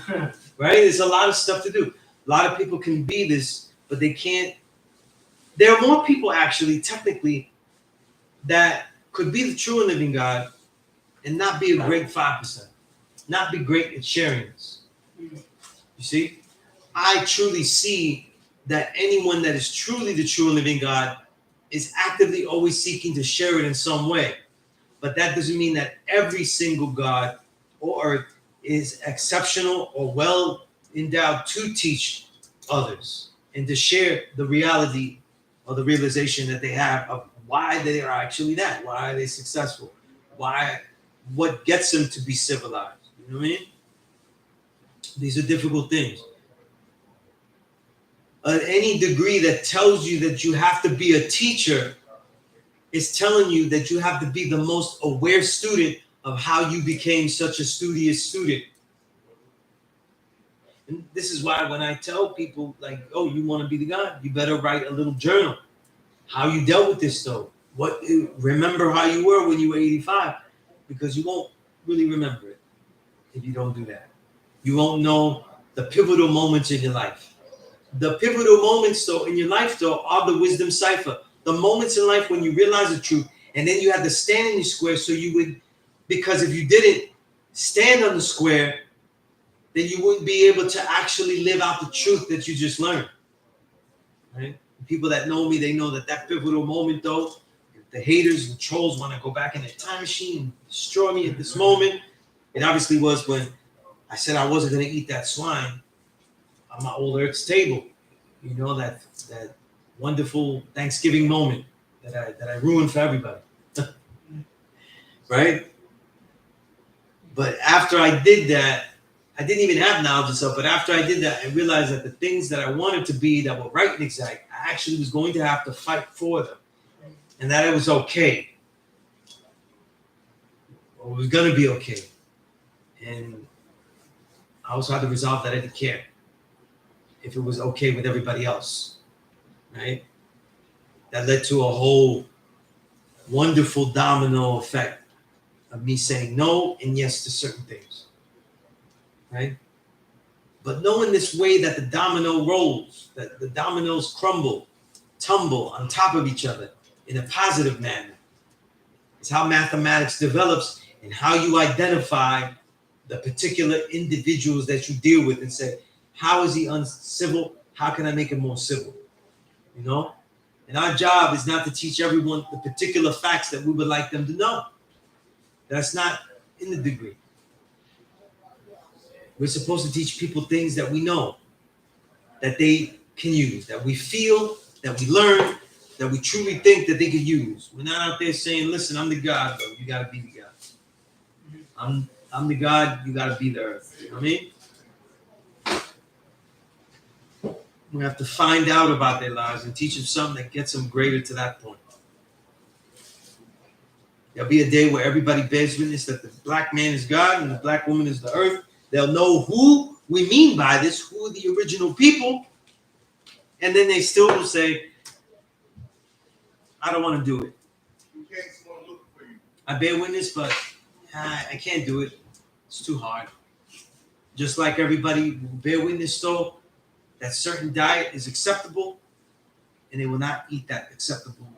Right? There's a lot of stuff to do. A lot of people can be this, but they can't. There are more people actually, technically, that could be the true and living God and not be a great 5%. not be great at sharing this. You see, I truly see that anyone that is truly the true and living God is actively always seeking to share it in some way. But that doesn't mean that every single God or earth is exceptional or well endowed to teach others and to share the reality or the realization that they have of why they are actually that, why are they successful, what gets them to be civilized. You know what I mean? These are difficult things. Any degree that tells you that you have to be a teacher is telling you that you have to be the most aware student of how you became such a studious student. And this is why when I tell people, like, oh, you want to be the God, you better write a little journal. How you dealt with this, though. Remember how you were when you were 85, because you won't really remember it if you don't do that. You won't know the pivotal moments in your life. The pivotal moments, though, in your life, though, are the wisdom cipher. The moments in life when you realize the truth, and then you had to stand in your square so you would, because if you didn't stand on the square, then you wouldn't be able to actually live out the truth that you just learned. Right? People that know me, they know that pivotal moment, though, if the haters and trolls want to go back in their time machine and destroy me at this moment, it obviously was when I said I wasn't going to eat that swine on my old Earth's table. You know, that wonderful Thanksgiving moment that I ruined for everybody. Right? But after I did that, I didn't even have knowledge of self, but after I did that, I realized that the things that I wanted to be that were right and exact, I actually was going to have to fight for them. And that it was okay. Or it was going to be okay. And I also had to resolve that I didn't care if it was okay with everybody else. Right? That led to a whole wonderful domino effect of me saying no and yes to certain things. Right? But knowing this way that the domino rolls, that the dominoes crumble, tumble on top of each other in a positive manner, is how mathematics develops and how you identify the particular individuals that you deal with and say, how is he uncivil? How can I make him more civil? You know? And our job is not to teach everyone the particular facts that we would like them to know. That's not in the degree. We're supposed to teach people things that we know, that they can use, that we feel, that we learn, that we truly think that they can use. We're not out there saying, listen, I'm the God, though. You got to be the God. I'm the God, you got to be the earth. You know what I mean? We have to find out about their lives and teach them something that gets them greater to that point. There'll be a day where everybody bears witness that the black man is God and the black woman is the earth. They'll know who we mean by this, who are the original people. And then they still will say, I don't want to do it. I bear witness, but I can't do it. It's too hard. Just like everybody will bear witness, though, that certain diet is acceptable, and they will not eat that acceptable,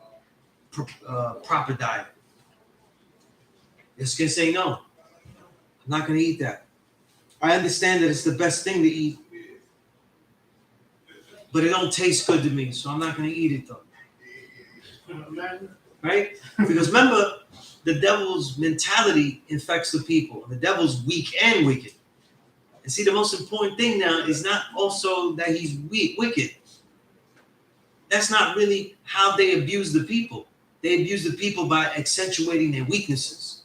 proper diet. They're just going to say, no, I'm not going to eat that. I understand that it's the best thing to eat, but it don't taste good to me, so I'm not going to eat it, though. Right? Because remember, the devil's mentality infects the people. The devil's weak and wicked. And see, the most important thing now is not also that he's wicked. That's not really how they abuse the people. They abuse the people by accentuating their weaknesses.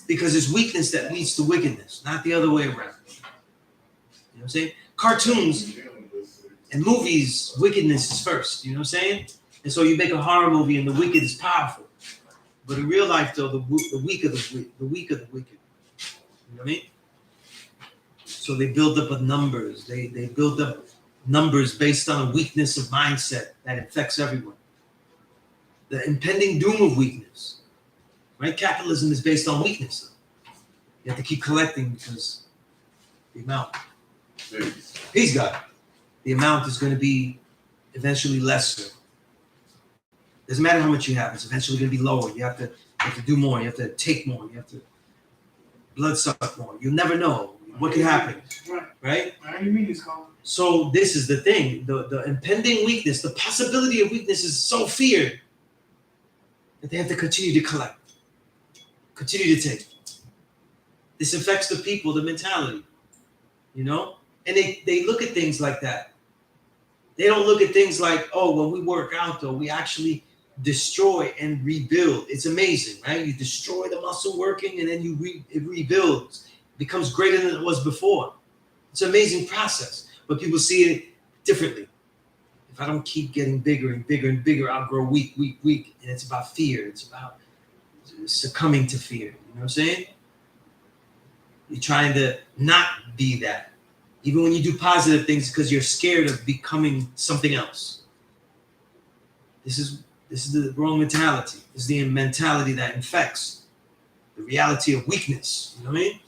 Because it's weakness that leads to wickedness, not the other way around. You know what I'm saying? Cartoons and movies, wickedness is first. You know what I'm saying? And so you make a horror movie and the wicked is powerful. But in real life, though, the weak are the weak are the wicked. You know what I mean? So they build up numbers. They build up numbers based on a weakness of mindset that affects everyone. The impending doom of weakness. Right? Capitalism is based on weakness. You have to keep collecting because the amount. Peace, God. The amount is going to be eventually lesser. Doesn't matter how much you have. It's eventually going to be lower. You have to do more. You have to take more. You have to blood suck more. You'll never know what could happen, right? My enemy is calling. So this is the thing, the impending weakness, the possibility of weakness is so feared that they have to continue to collect, continue to take. This affects the people, the mentality, you know? And they look at things like that. They don't look at things like, oh, when we work out, though, we actually destroy and rebuild. It's amazing, right? You destroy the muscle working, and then it rebuilds, becomes greater than it was before. It's an amazing process, but people see it differently. If I don't keep getting bigger and bigger and bigger, I'll grow weak. And it's about fear. It's about succumbing to fear. You know what I'm saying? You're trying to not be that. Even when you do positive things, because you're scared of becoming something else. This is the wrong mentality. This is the mentality that infects the reality of weakness. You know what I mean?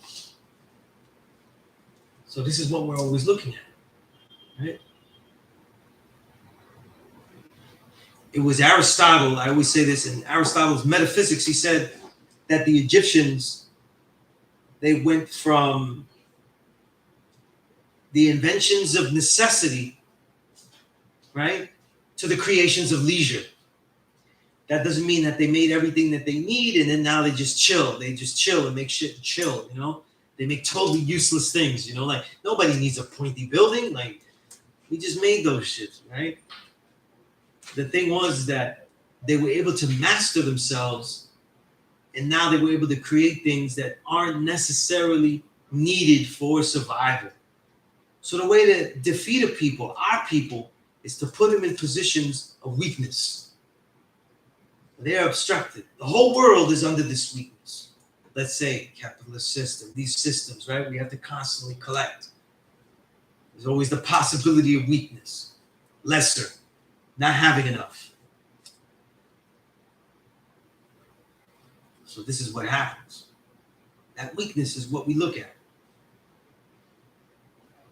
So this is what we're always looking at, right? It was Aristotle, I always say this, in Aristotle's Metaphysics, he said that the Egyptians, they went from the inventions of necessity, right, to the creations of leisure. That doesn't mean that they made everything that they need and then now they just chill. They just chill and make shit chill, you know? They make totally useless things, you know? Like, nobody needs a pointy building. Like, we just made those shits, right? The thing was that they were able to master themselves, and now they were able to create things that aren't necessarily needed for survival. So the way to defeat a people, our people, is to put them in positions of weakness. They're obstructed. The whole world is under this weakness. Let's say capitalist system, these systems, right? We have to constantly collect. There's always the possibility of weakness, lesser, not having enough. So this is what happens. That weakness is what we look at.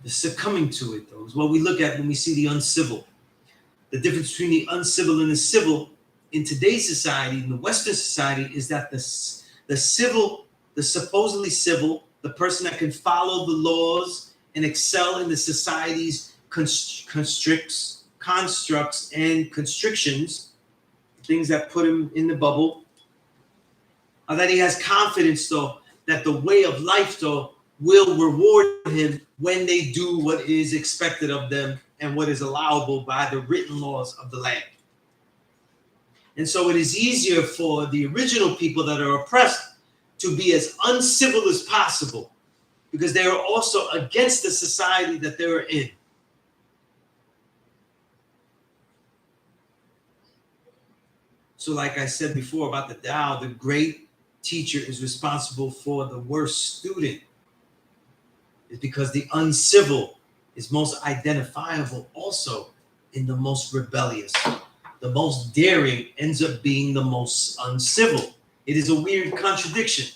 The succumbing to it, though, is what we look at when we see the uncivil. The difference between the uncivil and the civil in today's society, in the Western society, is that the civil, the supposedly civil, the person that can follow the laws and excel in the society's constructs and constrictions, things that put him in the bubble, or that he has confidence, though, that the way of life, though, will reward him when they do what is expected of them and what is allowable by the written laws of the land. And so it is easier for the original people that are oppressed to be as uncivil as possible because they are also against the society that they are in. So like I said before about the Tao, the great teacher is responsible for the worst student. It's because the uncivil is most identifiable also in the most rebellious. The most daring ends up being the most uncivil. It is a weird contradiction.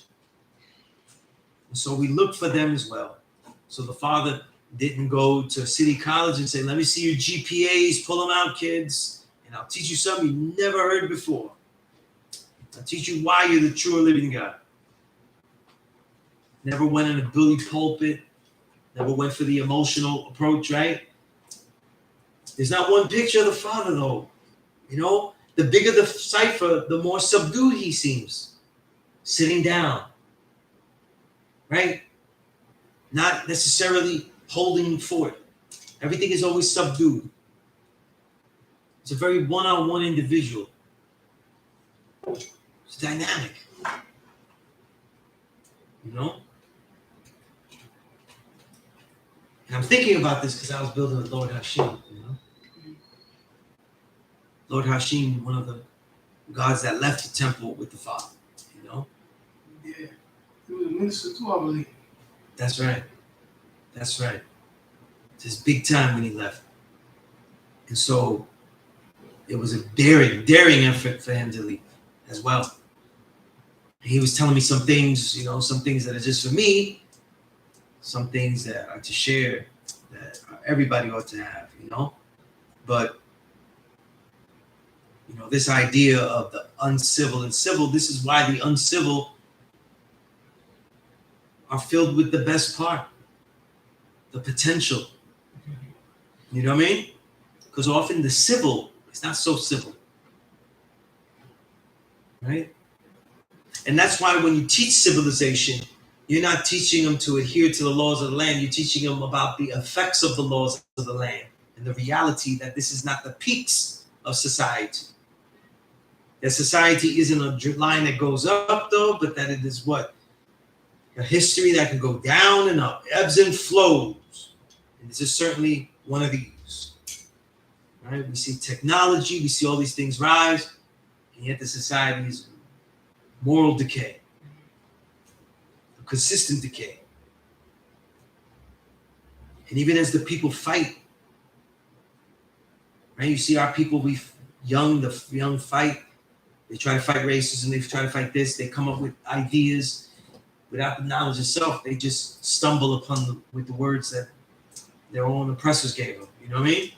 And so we look for them as well. So the father didn't go to City College and say, let me see your GPAs, pull them out, kids, and I'll teach you something you never heard before. I'll teach you why you're the true living God. Never went in a bully pulpit. Never went for the emotional approach, right? There's not one picture of the father, though. You know, the bigger the cipher, the more subdued he seems. Sitting down, right? Not necessarily holding fort. Everything is always subdued. It's a very one-on-one individual. It's dynamic. You know? And I'm thinking about this because I was building with Lord Hashim, you know? Lord Hashim, one of the gods that left the temple with the father, you know? Yeah. He was a minister too, I believe. That's right. That's right. It's his big time when he left. And so it was a daring effort for him to leave as well. And he was telling me some things, you know, some things that are just for me, some things that are to share that everybody ought to have, you know? But you know, this idea of the uncivil and civil, this is why the uncivil are filled with the best part, the potential. You know what I mean? Because often the civil is not so civil, right? And that's why when you teach civilization, you're not teaching them to adhere to the laws of the land. You're teaching them about the effects of the laws of the land and the reality that this is not the peaks of society. That society isn't a line that goes up, though, but that it is what? A history that can go down and up, ebbs and flows. And this is certainly one of these. Right? We see technology, we see all these things rise, and yet the society is moral decay, a consistent decay. And even as the people fight, right? You see our people, the young fight. They try to fight racism, they try to fight this, they come up with ideas without the knowledge of self. They just stumble upon with the words that their own oppressors gave them. You know what I mean?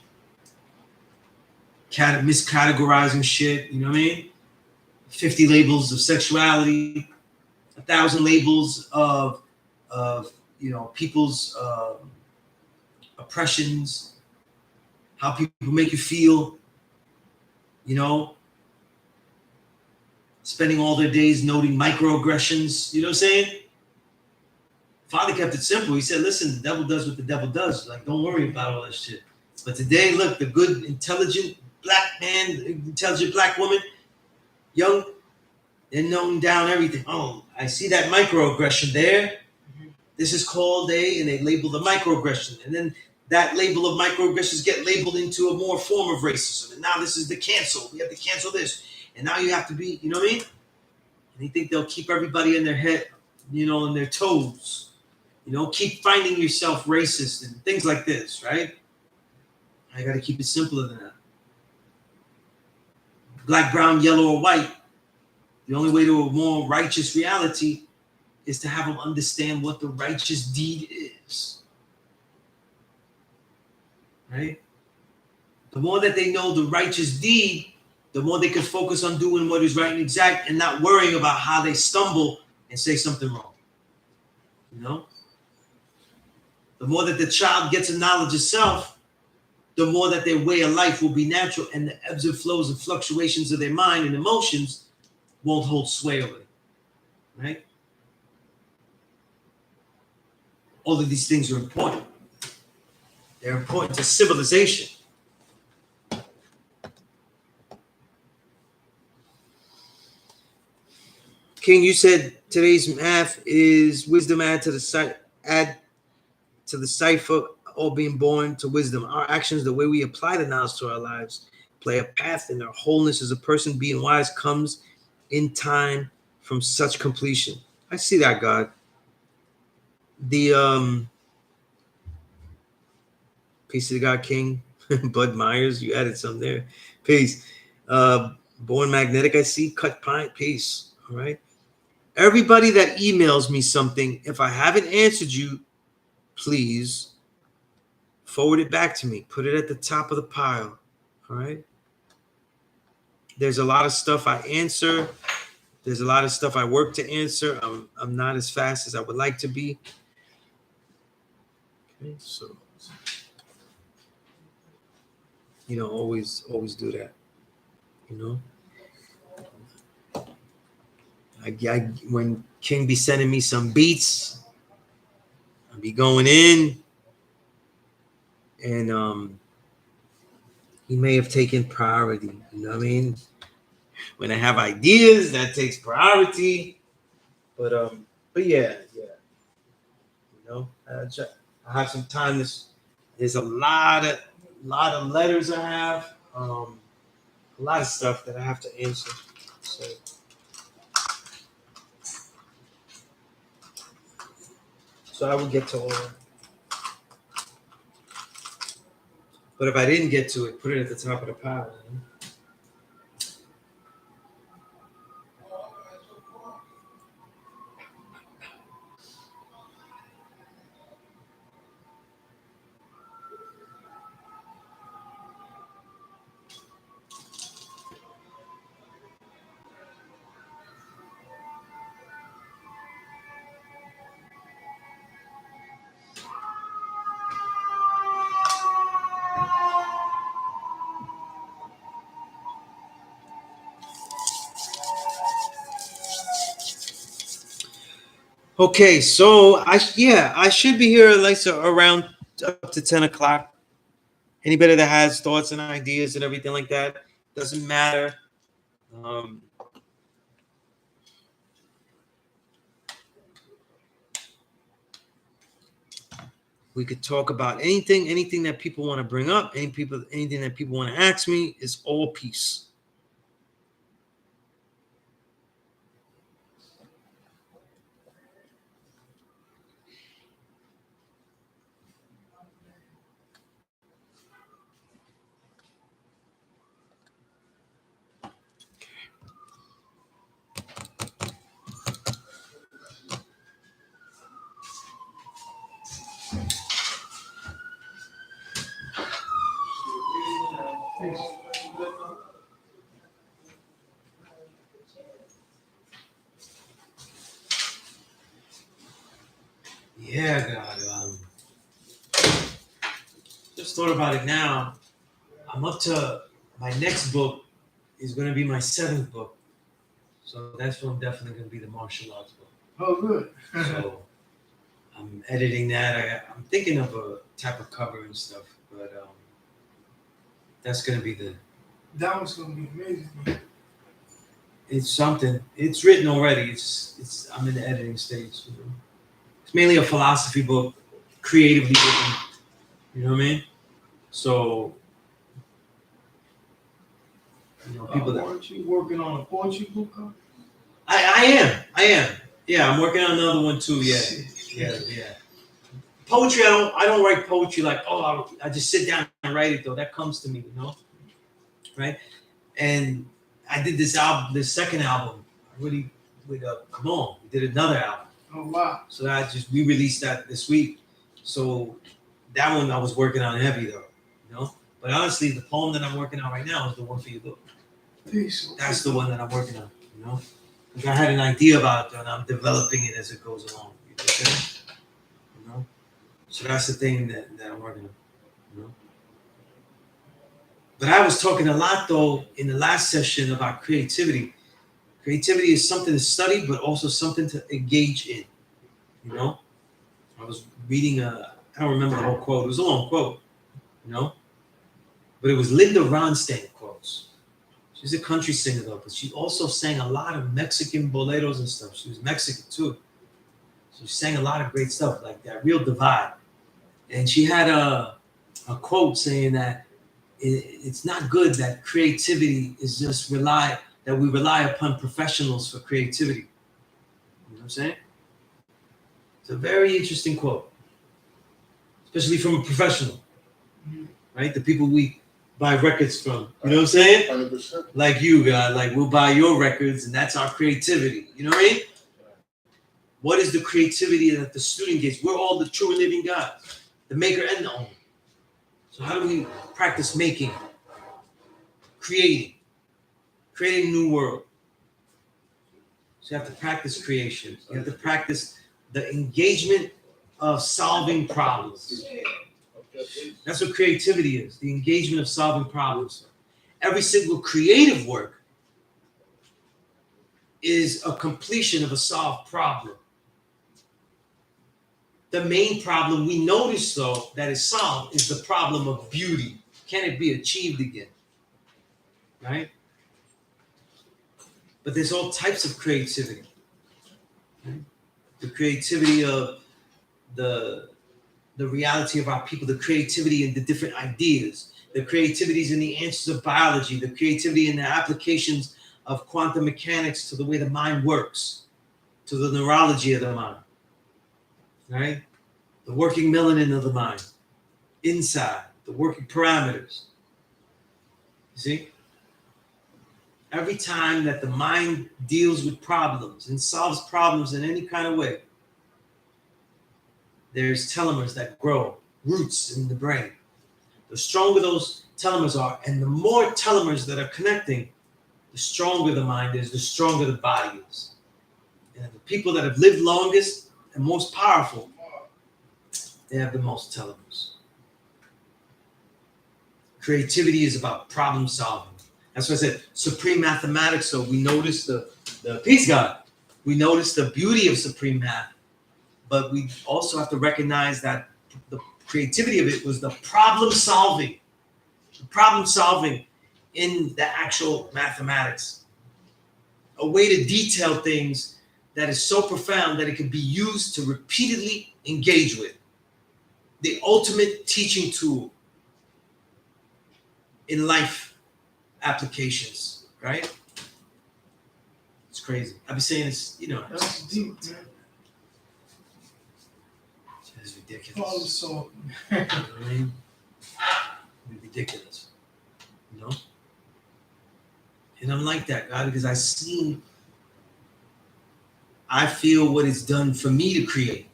Miscategorizing shit, you know what I mean? 50 labels of sexuality, 1,000 labels of people's oppressions, how people make you feel, you know, spending all their days noting microaggressions, you know what I'm saying? Father kept it simple. He said, listen, the devil does what the devil does. Like, don't worry about all that shit. But today, look, the good, intelligent black man, intelligent black woman, young, they're knowing down everything. Oh, I see that microaggression there. This is called and they label the microaggression. And then that label of microaggressions get labeled into a more form of racism. And now this is the cancel. We have to cancel this. And now you have to be, you know what I mean? And they think they'll keep everybody in their head, you know, on their toes. You know, keep finding yourself racist and things like this, right? I got to keep it simpler than that. Black, brown, yellow, or white. The only way to a more righteous reality is to have them understand what the righteous deed is. Right? The more that they know the righteous deed, the more they can focus on doing what is right and exact and not worrying about how they stumble and say something wrong. You know? The more that the child gets a knowledge of self, the more that their way of life will be natural and the ebbs and flows and fluctuations of their mind and emotions won't hold sway over it. Right? All of these things are important. They're important to civilization. King, you said today's math is wisdom add to the cipher, all being born to wisdom. Our actions, the way we apply the knowledge to our lives, play a path in our wholeness as a person being wise comes in time from such completion. I see that, God. The peace to God, King. Bud Myers, you added some there. Peace. Born magnetic, I see. Cut pint, peace. All right. Everybody that emails me something, if I haven't answered you, please forward it back to me. Put it at the top of the pile. All right. There's a lot of stuff I answer. There's a lot of stuff I work to answer. I'm not as fast as I would like to be. Okay, so always do that. When King be sending me some beats, I'll be going in, and he may have taken priority. You know what I mean? When I have ideas, that takes priority. But yeah. I have some time. There's a lot of letters I have. A lot of stuff that I have to answer. So I will get to all of it. But if I didn't get to it, put it at the top of the pile. Okay, so I should be here like so around up to 10 o'clock. Anybody that has thoughts and ideas and everything like that, doesn't matter. Um, we could talk about anything that people want to bring up, anything that people want to ask me is all peace. Peace. Yeah, God. Just thought about it now. I'm up to my next book is going to be my 7th book, so that's one definitely going to be the martial arts book. Oh, good. So I'm editing that. I'm thinking of a type of cover and stuff, but that's going to be That one's gonna be amazing. it's something. It's written already. It's I'm in the editing stage. You know? It's mainly a philosophy book, creatively written. You know what I mean? So, you know, people that Aren't you working on a poetry book? Huh? I am. Yeah, I'm working on another one too. Yeah. Poetry, I don't write poetry like, oh, I just sit down and write it though. That comes to me, you know, right? And I did this album, this second album, really with Come On. We did another album, Oh, wow. so we released that this week. So that one I was working on heavy though, you know. But honestly, the poem that I'm working on right now is the one for your book. Peace. That's the one that I'm working on, you know. Because I had an idea about it and I'm developing it as it goes along. You know what I'm saying? You know. So that's the thing that I'm working on, you know. But I was talking a lot though in the last session about creativity. Creativity is something to study, but also something to engage in. You know, I was reading I don't remember the whole quote. It was a long quote, you know, but it was Linda Ronstadt quotes. She's a country singer though, but she also sang a lot of Mexican boleros and stuff. She was Mexican too. She sang a lot of great stuff like that, Real Divide. And she had a quote saying that it's not good that creativity is just that we rely upon professionals for creativity. You know what I'm saying? It's a very interesting quote, especially from a professional, right? The people we buy records from. You know what I'm saying? 100%. Like you, God, like we'll buy your records and that's our creativity. You know what I mean? What is the creativity that the student gets? We're all the true and living God, the maker and the owner. So how do we practice making, creating a new world? So you have to practice creation. You have to practice the engagement of solving problems. That's what creativity is, the engagement of solving problems. Every single creative work is a completion of a solved problem. The main problem we notice, though, that is solved is the problem of beauty. Can it be achieved again? Right? But there's all types of creativity. Right? The creativity of the reality of our people, the creativity in the different ideas, the creativities in the answers of biology, the creativity in the applications of quantum mechanics to the way the mind works, to the neurology of the mind. Right? The working melanin of the mind, inside, the working parameters. You see? Every time that the mind deals with problems and solves problems in any kind of way, there's telomeres that grow, roots in the brain. The stronger those telomeres are, and the more telomeres that are connecting, the stronger the mind is, the stronger the body is. And the people that have lived longest and most powerful, they have the most telomeres. Creativity is about problem solving. That's why I said supreme mathematics. So we notice the peace God. We notice the beauty of supreme math but we also have to recognize that the creativity of it was the problem solving in the actual mathematics, a way to detail things that is so profound that it can be used to repeatedly engage with. The ultimate teaching tool in life applications, right? It's crazy. I've been saying this, That's deep, man. It's Problem ridiculous. solving. You know what I mean? It's ridiculous. And I'm like that, God, because I feel what it's done for me to create,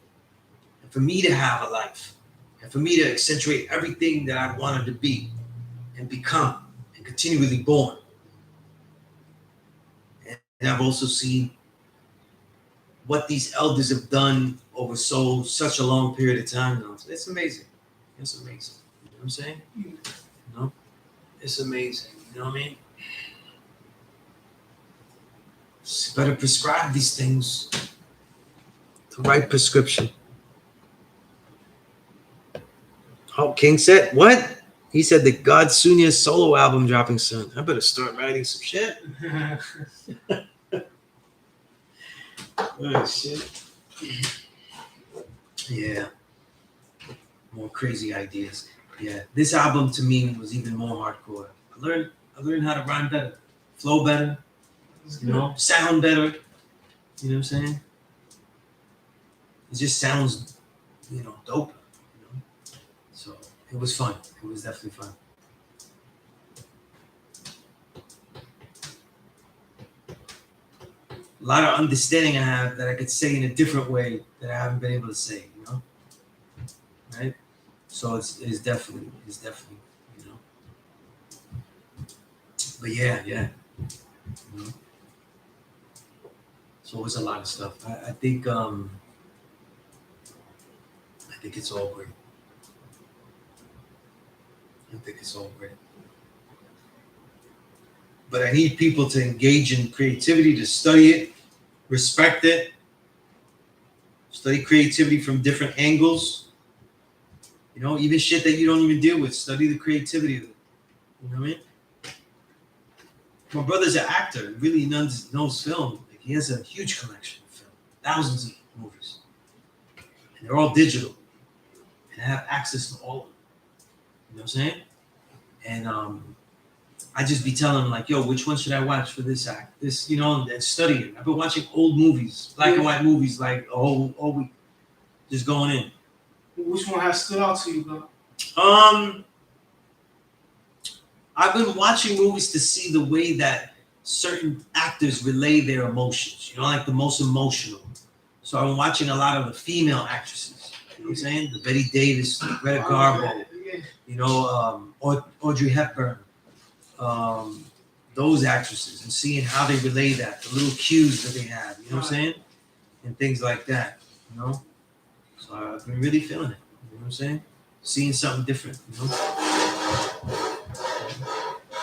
and for me to have a life, and for me to accentuate everything that I wanted to be and become and continually born. And I've also seen what these elders have done over such a long period of time now. It's amazing. It's amazing. You know what I'm saying? It's amazing. You know what I mean? Just better prescribe these things. The right prescription. Oh, King said, what? He said the God Sunez solo album dropping soon. I better start writing some shit. Oh, shit. Yeah. More crazy ideas. Yeah. This album to me was even more hardcore. I learned how to rhyme better, flow better, sound better. You know what I'm saying? It just sounds, dope. So it was fun. It was definitely fun. A lot of understanding I have that I could say in a different way that I haven't been able to say, right? So it's definitely, But yeah. So it was a lot of stuff. I think it's all great. But I need people to engage in creativity, to study it, respect it, study creativity from different angles. Even shit that you don't even deal with. Study the creativity of it. You know what I mean? My brother's an actor. He really knows film. Like, he has a huge collection of film. Thousands of movies. And they're all digital. And I have access to all of them. You know what I'm saying? And I just be telling him, like, yo, which one should I watch for this act? This, and study it. I've been watching old movies, black and white movies, like all week. Just going in. Which one has stood out to you, bro? I've been watching movies to see the way that certain actors relay their emotions, like the most emotional. So I'm watching a lot of the female actresses, you know what I'm saying? The Betty Davis, Greta Garbo, Audrey Hepburn, those actresses, and seeing how they relay that, the little cues that they have, you know what I'm saying? And things like that, So I've been really feeling it, you know what I'm saying? Seeing something different,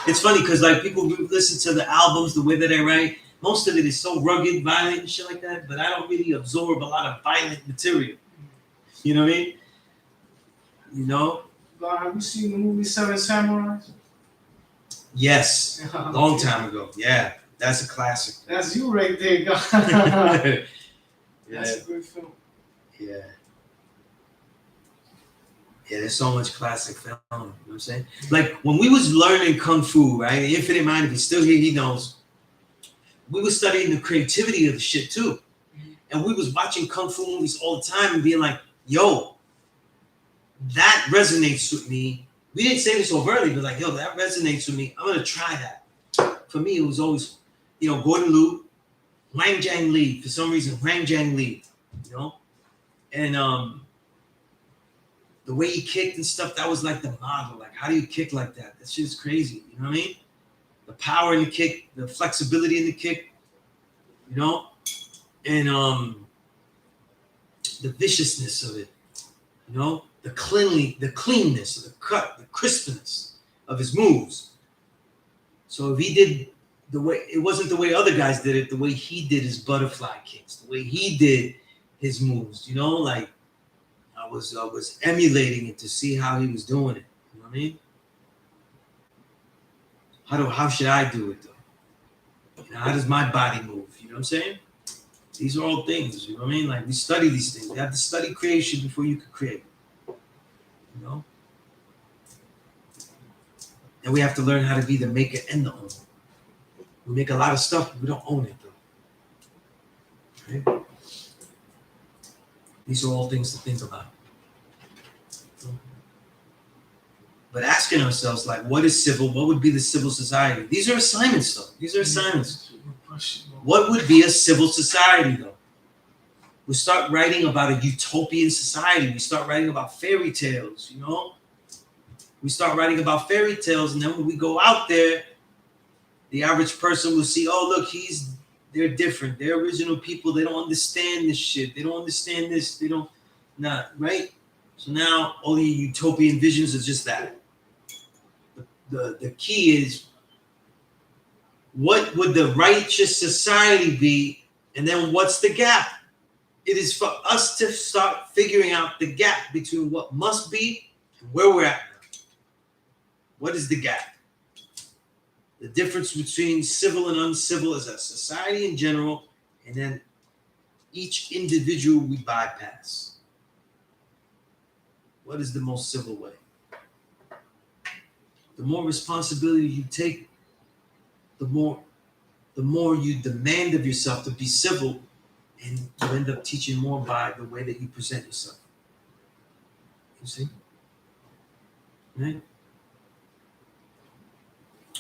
It's funny because like people listen to the albums, the way that I write, most of it is so rugged, violent, and shit like that. But I don't really absorb a lot of violent material. You know what I mean? God, have you seen the movie Seven Samurais? Yes, long time ago. Yeah, that's a classic. That's you right there, God. Yeah. That's a great film. Yeah. Yeah, there's so much classic film, you know what I'm saying? Like, when we was learning Kung Fu, right? Infinite Mind, if he's still here, he knows. We was studying the creativity of the shit, too. And we was watching Kung Fu movies all the time and being like, yo, that resonates with me. We didn't say this overtly, but like, yo, that resonates with me. I'm going to try that. For me, it was always, Gordon Liu, Wang Jiang Li. For some reason, Wang Jiang Li, And, the way he kicked and stuff, that was like the model. Like, how do you kick like that? That shit is crazy. You know what I mean? The power in the kick, the flexibility in the kick, and the viciousness of it, the cleanness of the cut, the crispness of his moves. So if he did it wasn't the way other guys did it, the way he did his butterfly kicks, the way he did his moves. You know, like I was emulating it to see how he was doing it. You know what I mean? How should I do it though? You know, how does my body move? You know what I'm saying? These are all things. You know what I mean? Like we study these things. You have to study creation before you can create. You know? And we have to learn how to be the maker and the owner. We make a lot of stuff, but we don't own it though. Right? These are all things to think about. But asking ourselves, like, what is civil? What would be the civil society? These are assignments, though. These are assignments. What would be a civil society, though? We start writing about a utopian society. We start writing about fairy tales, you know? We start writing about fairy tales, and then when we go out there, the average person will see, oh, look, they're different. They're original people. They don't understand this shit. They don't understand this. They don't, right? So now all the utopian visions are just that. The key is, what would the righteous society be? And then what's the gap? It is for us to start figuring out the gap between what must be and where we're at now. What is the gap? The difference between civil and uncivil as a society in general, and then each individual we bypass. What is the most civil way? The more responsibility you take, the more you demand of yourself to be civil, and you end up teaching more by the way that you present yourself. You see? Right?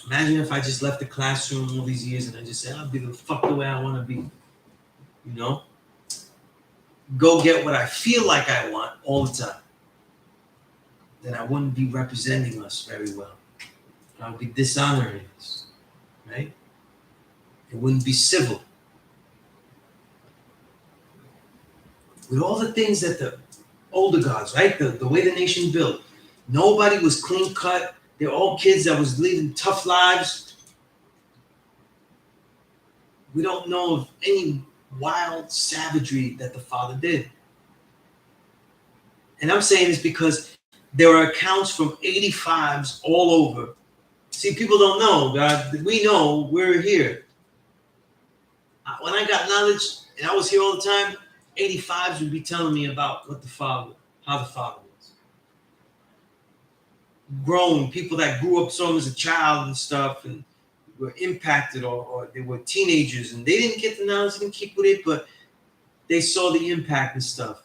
Imagine if I just left the classroom all these years and I just said, I'll be the fuck the way I want to be. You know? Go get what I feel like I want all the time. Then I wouldn't be representing us very well. I would be dishonoring us. Right? It wouldn't be civil. With all the things that the older gods, right? The way the nation built. Nobody was clean cut. They're all kids that was leading tough lives. We don't know of any wild savagery that the father did. And I'm saying this because there are accounts from 85s all over. See, people don't know, God. We know we're here. When I got knowledge, and I was here all the time, 85s would be telling me about how the father was. Grown people that grew up some as a child and stuff, and were impacted, or they were teenagers, and they didn't get the knowledge, they didn't keep with it, but they saw the impact and stuff.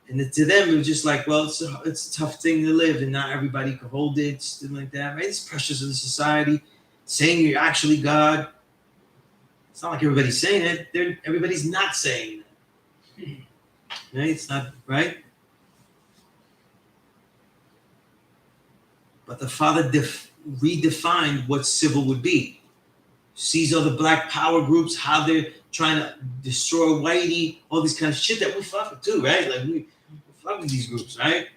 And to them, it was just like, well, it's a tough thing to live, and not everybody could hold it, something like that. Right? It's pressures of the society, saying you're actually God. It's not like everybody's saying it. Everybody's not saying that. Right? It's not, right? But the father redefined what civil would be. Sees other black power groups, how they're trying to destroy whitey, all this kind of shit that we fuck with too, right? Like we fuck with these groups, right?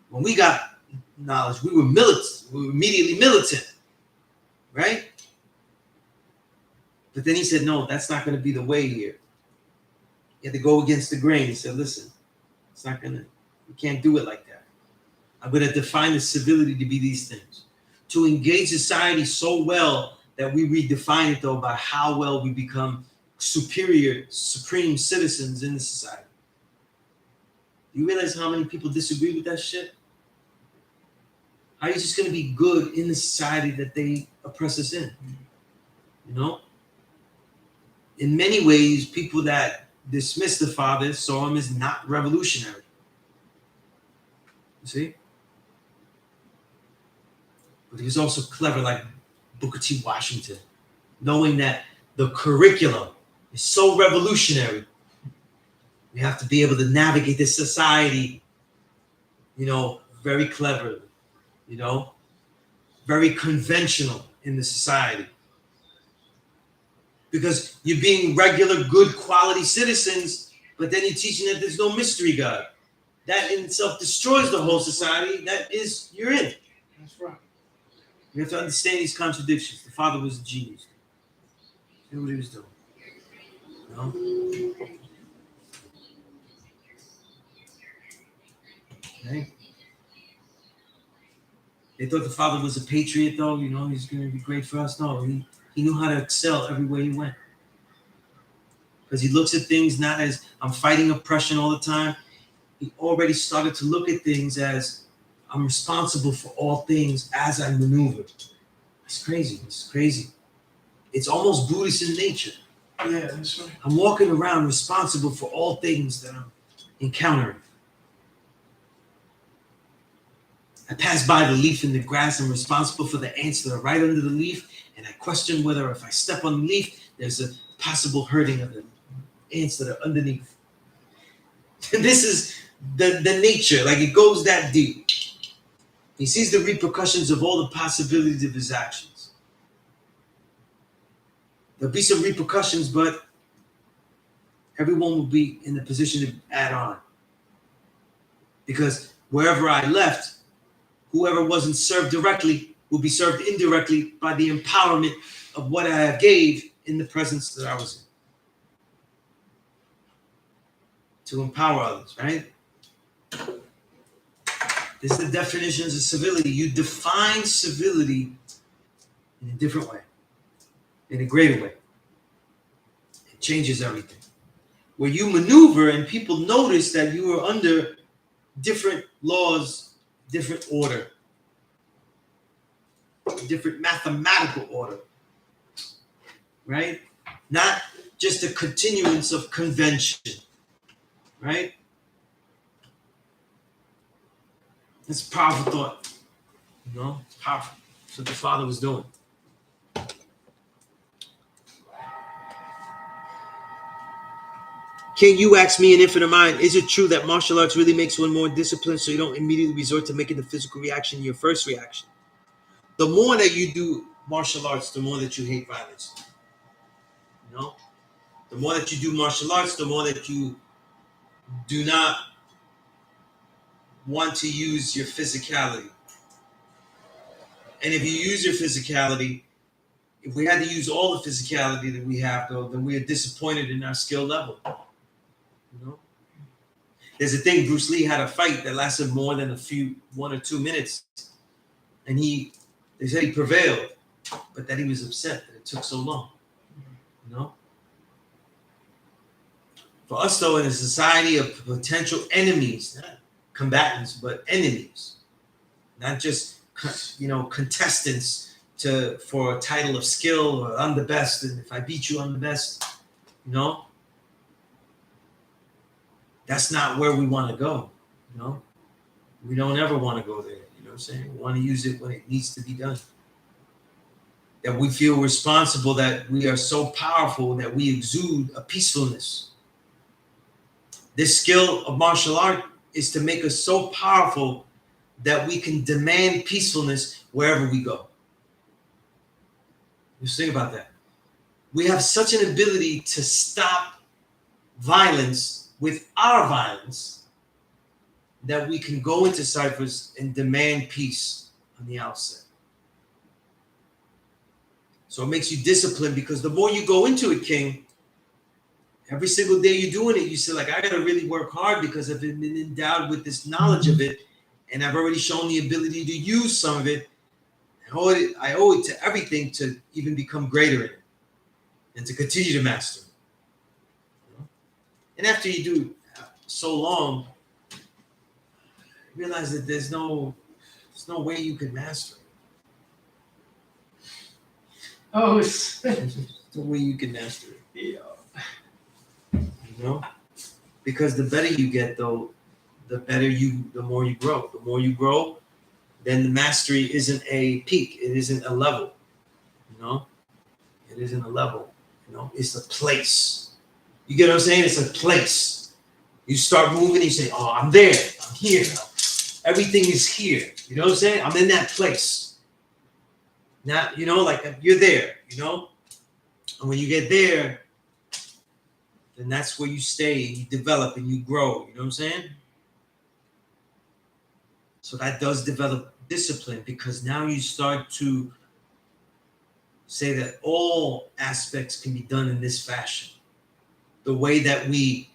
When we got knowledge, we were militant. We were immediately militant, right? But then he said, no, that's not going to be the way here. He had to go against the grain. He said, listen, it's not going to, we can't do it like that. I'm going to define the civility to be these things. To engage society so well that we redefine it, though, by how well we become superior, supreme citizens in the society. Do you realize how many people disagree with that shit? How are you just going to be good in the society that they oppress us in? You know? In many ways, people that dismiss the father saw him as not revolutionary. You see? But he was also clever, like Booker T. Washington, knowing that the curriculum is so revolutionary. We have to be able to navigate this society, you know, very cleverly, you know, very conventional in the society. Because you're being regular, good, quality citizens, but then you're teaching that there's no mystery God. That in itself destroys the whole society. That is, you're in. That's right. You have to understand these contradictions. The father was a genius. He knew what he was doing. You know? Right? They thought the father was a patriot, though. You know, he's going to be great for us. No, he knew how to excel everywhere he went. Because he looks at things not as I'm fighting oppression all the time. He already started to look at things as I'm responsible for all things as I maneuver. It's crazy. It's crazy. It's almost Buddhist in nature. Yeah, that's right. I'm walking around responsible for all things that I'm encountering. I pass by the leaf in the grass. I'm responsible for the ants that are right under the leaf. And I question whether if I step on the leaf, there's a possible hurting of the ants that are underneath. This is the nature. Like, it goes that deep. He sees the repercussions of all the possibilities of his actions. There'll be some repercussions, but everyone will be in the position to add on. Because wherever I left, whoever wasn't served directly will be served indirectly by the empowerment of what I gave in the presence that I was in. To empower others, right? This is the definitions of civility. You define civility in a different way, in a greater way. It changes everything. Where you maneuver and people notice that you are under different laws, different order, different mathematical order, right? Not just a continuance of convention, right? It's a powerful thought, you know? It's powerful. That's what the father was doing. King, you asked me an infinite mind, is it true that martial arts really makes one more disciplined so you don't immediately resort to making the physical reaction your first reaction? The more that you do martial arts, the more that you hate violence. You know? The more that you do martial arts, the more that you do not want to use your physicality. And if you use your physicality, if we had to use all the physicality that we have, though, then we are disappointed in our skill level. You know? There's a thing, Bruce Lee had a fight that lasted more than 1 or 2 minutes. And they said he prevailed, but that he was upset that it took so long. You know? For us, though, in a society of potential enemies, not combatants, but enemies, not just, you know, contestants for a title of skill, or I'm the best, and if I beat you, I'm the best, you know? That's not where we want to go, you know? We don't ever want to go there, you know what I'm saying? We want to use it when it needs to be done. That we feel responsible, that we are so powerful that we exude a peacefulness. This skill of martial art is to make us so powerful that we can demand peacefulness wherever we go. Just think about that. We have such an ability to stop violence with our violence that we can go into ciphers and demand peace on the outset. So it makes you disciplined, because the more you go into it, King, every single day you're doing it, you say, like, I got to really work hard because I've been endowed with this knowledge of it, and I've already shown the ability to use some of it. I owe it to everything to even become greater in it and to continue to master it. You know? And after you do it so long, you realize that there's no way you can master it. Oh, it's There's no way you can master it. yeah. You know? Because the better you get, though, the more you grow. The more you grow, then the mastery isn't a peak. It isn't a level. You know? It isn't a level. You know? It's a place. You get what I'm saying? It's a place. You start moving, you say, oh, I'm there. I'm here. Everything is here. You know what I'm saying? I'm in that place. Now, you know, like, you're there, you know? And when you get there, then that's where you stay and you develop and you grow. You know what I'm saying? So that does develop discipline, because now you start to say that all aspects can be done in this fashion. The way that we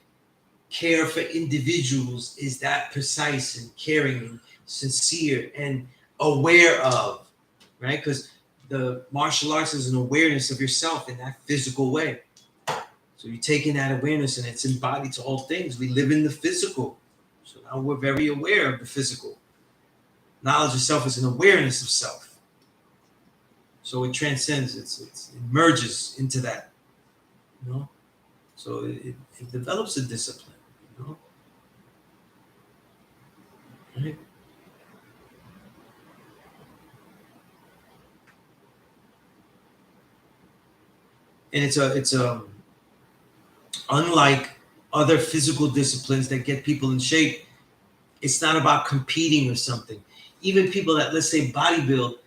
care for individuals is that precise and caring and sincere and aware of, right? Because the martial arts is an awareness of yourself in that physical way. So you're taking that awareness and it's embodied to all things. We live in the physical. So now we're very aware of the physical. Knowledge of self is an awareness of self. So it transcends, it merges into that, you know? So it develops a discipline, you know? Right? And it's unlike other physical disciplines that get people in shape, it's not about competing with something. Even people that, let's say, bodybuild,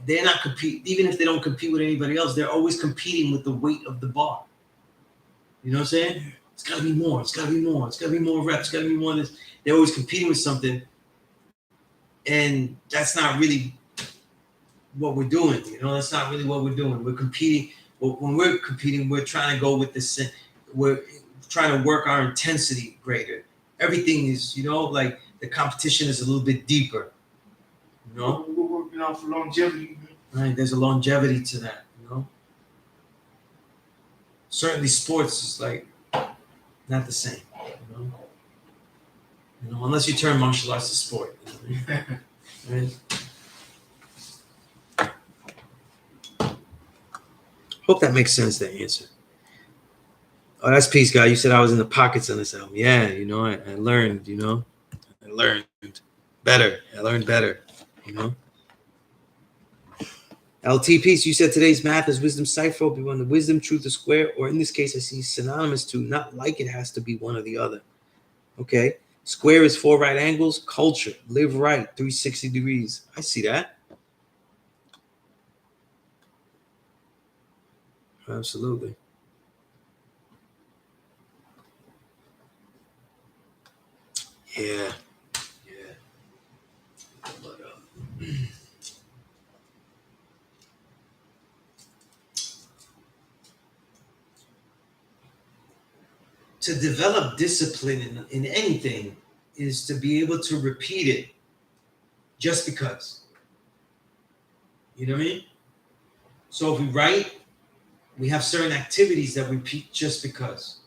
they're not compete. Even if they don't compete with anybody else, they're always competing with the weight of the bar. You know what I'm saying? It's got to be more. It's got to be more. It's got to be more reps. It's got to be more of this. They're always competing with something, and that's not really what we're doing. You know, that's not really what we're doing. We're competing. When we're competing, we're trying to go with this. We're trying to work our intensity greater. Everything is, you know, like the competition is a little bit deeper. You know, We're working out for longevity. right? There's a longevity to that. You know, certainly sports is like not the same. You know, unless you turn martial arts to sport. You know what I mean? Right? Hope that makes sense, that answer. Oh, that's Peace, guy. You said I was in the pockets on this album. Yeah, you know, I learned, you know. I learned better. I learned better, you know. LT Peace, you said today's math is wisdom cipher, be one the wisdom, truth, or square, or in this case, I see synonymous to, not like it has to be one or the other. Okay. Square is 4 right angles, culture, live right, 360 degrees. I see that. Absolutely. Yeah. Yeah. But, to develop discipline in anything is to be able to repeat it just because. You know what I mean? So if we write, we have certain activities that we repeat just because.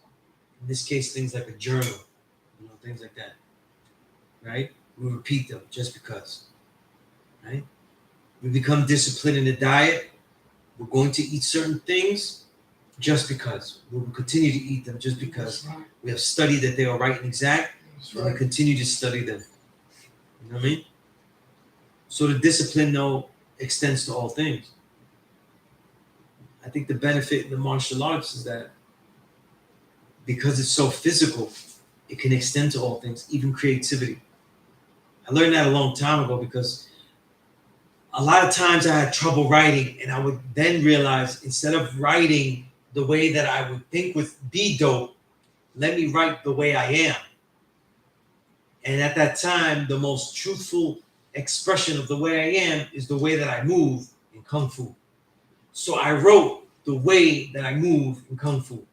In this case, things like a journal, you know, things like that. Right? We repeat them just because. Right? We become disciplined in the diet. We're going to eat certain things just because. We will continue to eat them just because Right. we have studied that they are right and exact, That's and we right. continue to study them. You know what I mean? So the discipline, though, extends to all things. I think the benefit in the martial arts is that because it's so physical, it can extend to all things, even creativity. I learned that a long time ago because a lot of times I had trouble writing, and I would then realize instead of writing the way that I would think would be dope, let me write the way I am. And at that time, the most truthful expression of the way I am is the way that I move in Kung Fu. So I wrote the way that I move in Kung Fu.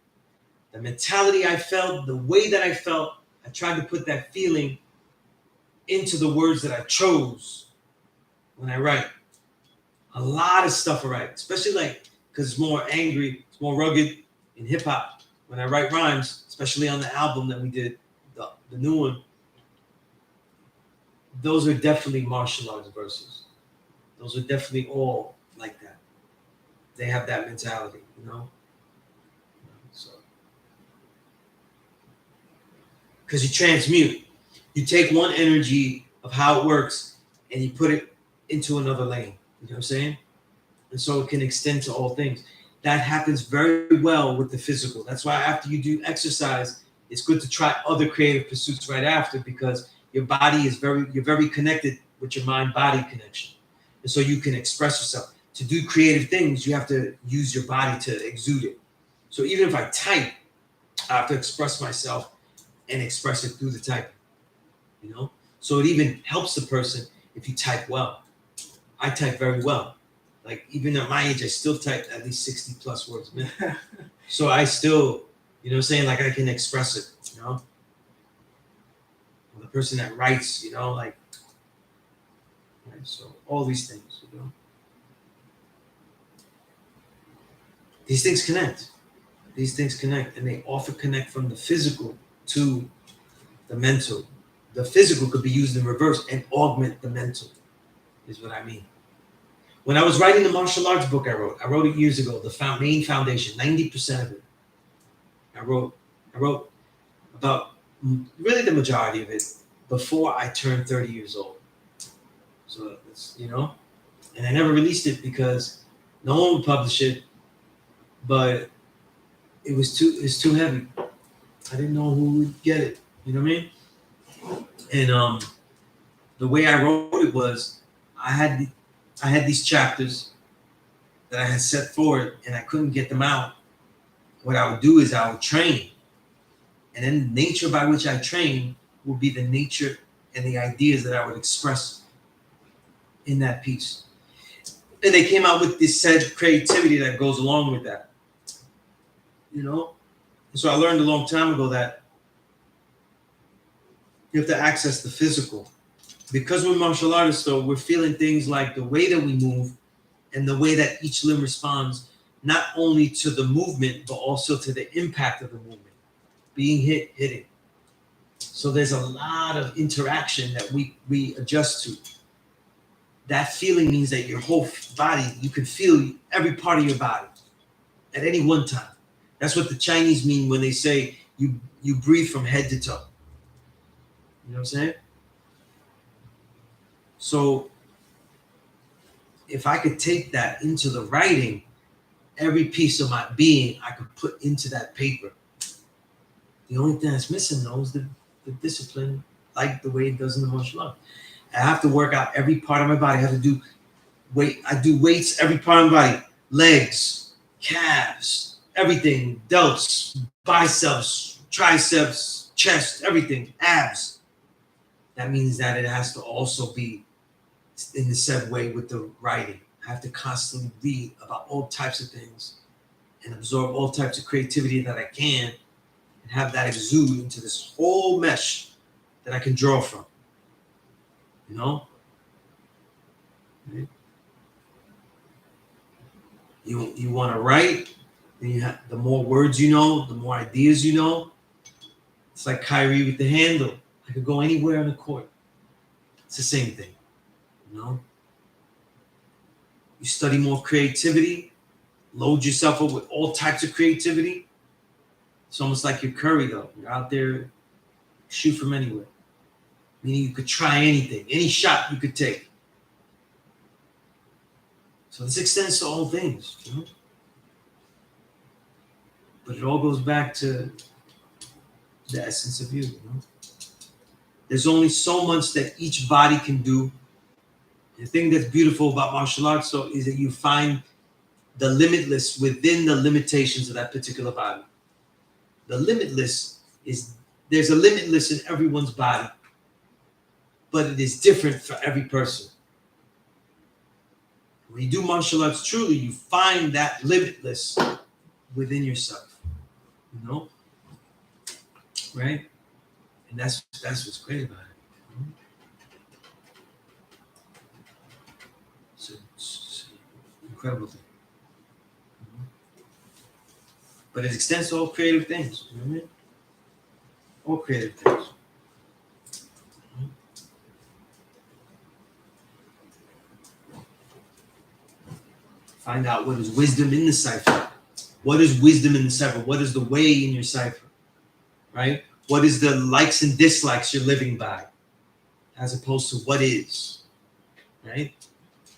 The mentality I felt, the way that I felt, I tried to put that feeling into the words that I chose when I write. A lot of stuff I write, especially like, because it's more angry, it's more rugged in hip hop. When I write rhymes, especially on the album that we did, the new one, those are definitely martial arts verses. Those are definitely all like that. They have that mentality, you know? So, because you transmute. You take one energy of how it works and you put it into another lane. You know what I'm saying? And so it can extend to all things. That happens very well with the physical. That's why after you do exercise, it's good to try other creative pursuits right after, because your body is you're very connected with your mind-body connection. And so you can express yourself. To do creative things, you have to use your body to exude it. So even if I type, I have to express myself and express it through the typing, you know? So it even helps the person if you type well. I type very well. Like even at my age, I still type at least 60 plus words a minute. So I still, you know what I'm saying? Like I can express it, you know? or the person that writes, like, right? So all these things, these things connect. These things connect, and they often connect from the physical to the mental. The physical could be used in reverse and augment the mental, is what I mean. When I was writing the martial arts book I wrote it years ago, the main foundation, 90% of it. I wrote about really the majority of it before I turned 30 years old. So it's, and I never released it because no one would publish it, but it's too heavy. I didn't know who would get it. You know what I mean? And the way I wrote it was I had these chapters that I had set forward and I couldn't get them out. What I would do is I would train. And then the nature by which I train will be the nature and the ideas that I would express in that piece. And they came out with this said creativity that goes along with that. And so I learned a long time ago that you have to access the physical. Because we're martial artists, though, we're feeling things like the way that we move and the way that each limb responds, not only to the movement, but also to the impact of the movement. Being hitting. So there's a lot of interaction that we adjust to. That feeling means that your whole body, you can feel every part of your body at any one time. That's what the Chinese mean when they say you breathe from head to toe. You know what I'm saying? So if I could take that into the writing, every piece of my being I could put into that paper. The only thing that's missing, though, is the discipline, like the way it does in the martial art. I have to work out every part of my body. I have to do weight. I do weights every part of my body. Legs, calves, everything. Delts, biceps, triceps, chest, everything. Abs. That means that it has to also be in the said way with the writing. I have to constantly read about all types of things and absorb all types of creativity that I can and have that exude into this whole mesh that I can draw from. Right? You want to write, then the more words you know, the more ideas you know. It's like Kyrie with the handle. I could go anywhere on the court. It's the same thing. You study more creativity, load yourself up with all types of creativity. It's almost like you're Curry, though. You're out there, shoot from anywhere. Meaning you could try anything, any shot you could take. So this extends to all things, But it all goes back to the essence of you, There's only so much that each body can do. The thing that's beautiful about martial arts, so, is that you find the limitless within the limitations of that particular body. The limitless there's a limitless in everyone's body, but it is different for every person. When you do martial arts truly, you find that limitless within yourself, right? And that's what's great about it. It's an incredible thing. But it extends to all creative things. You know what I mean? All creative things. Find out what is wisdom in the cipher. What is wisdom in the cipher? What is the way in your cipher? Right? What is the likes and dislikes you're living by? As opposed to what is. Right?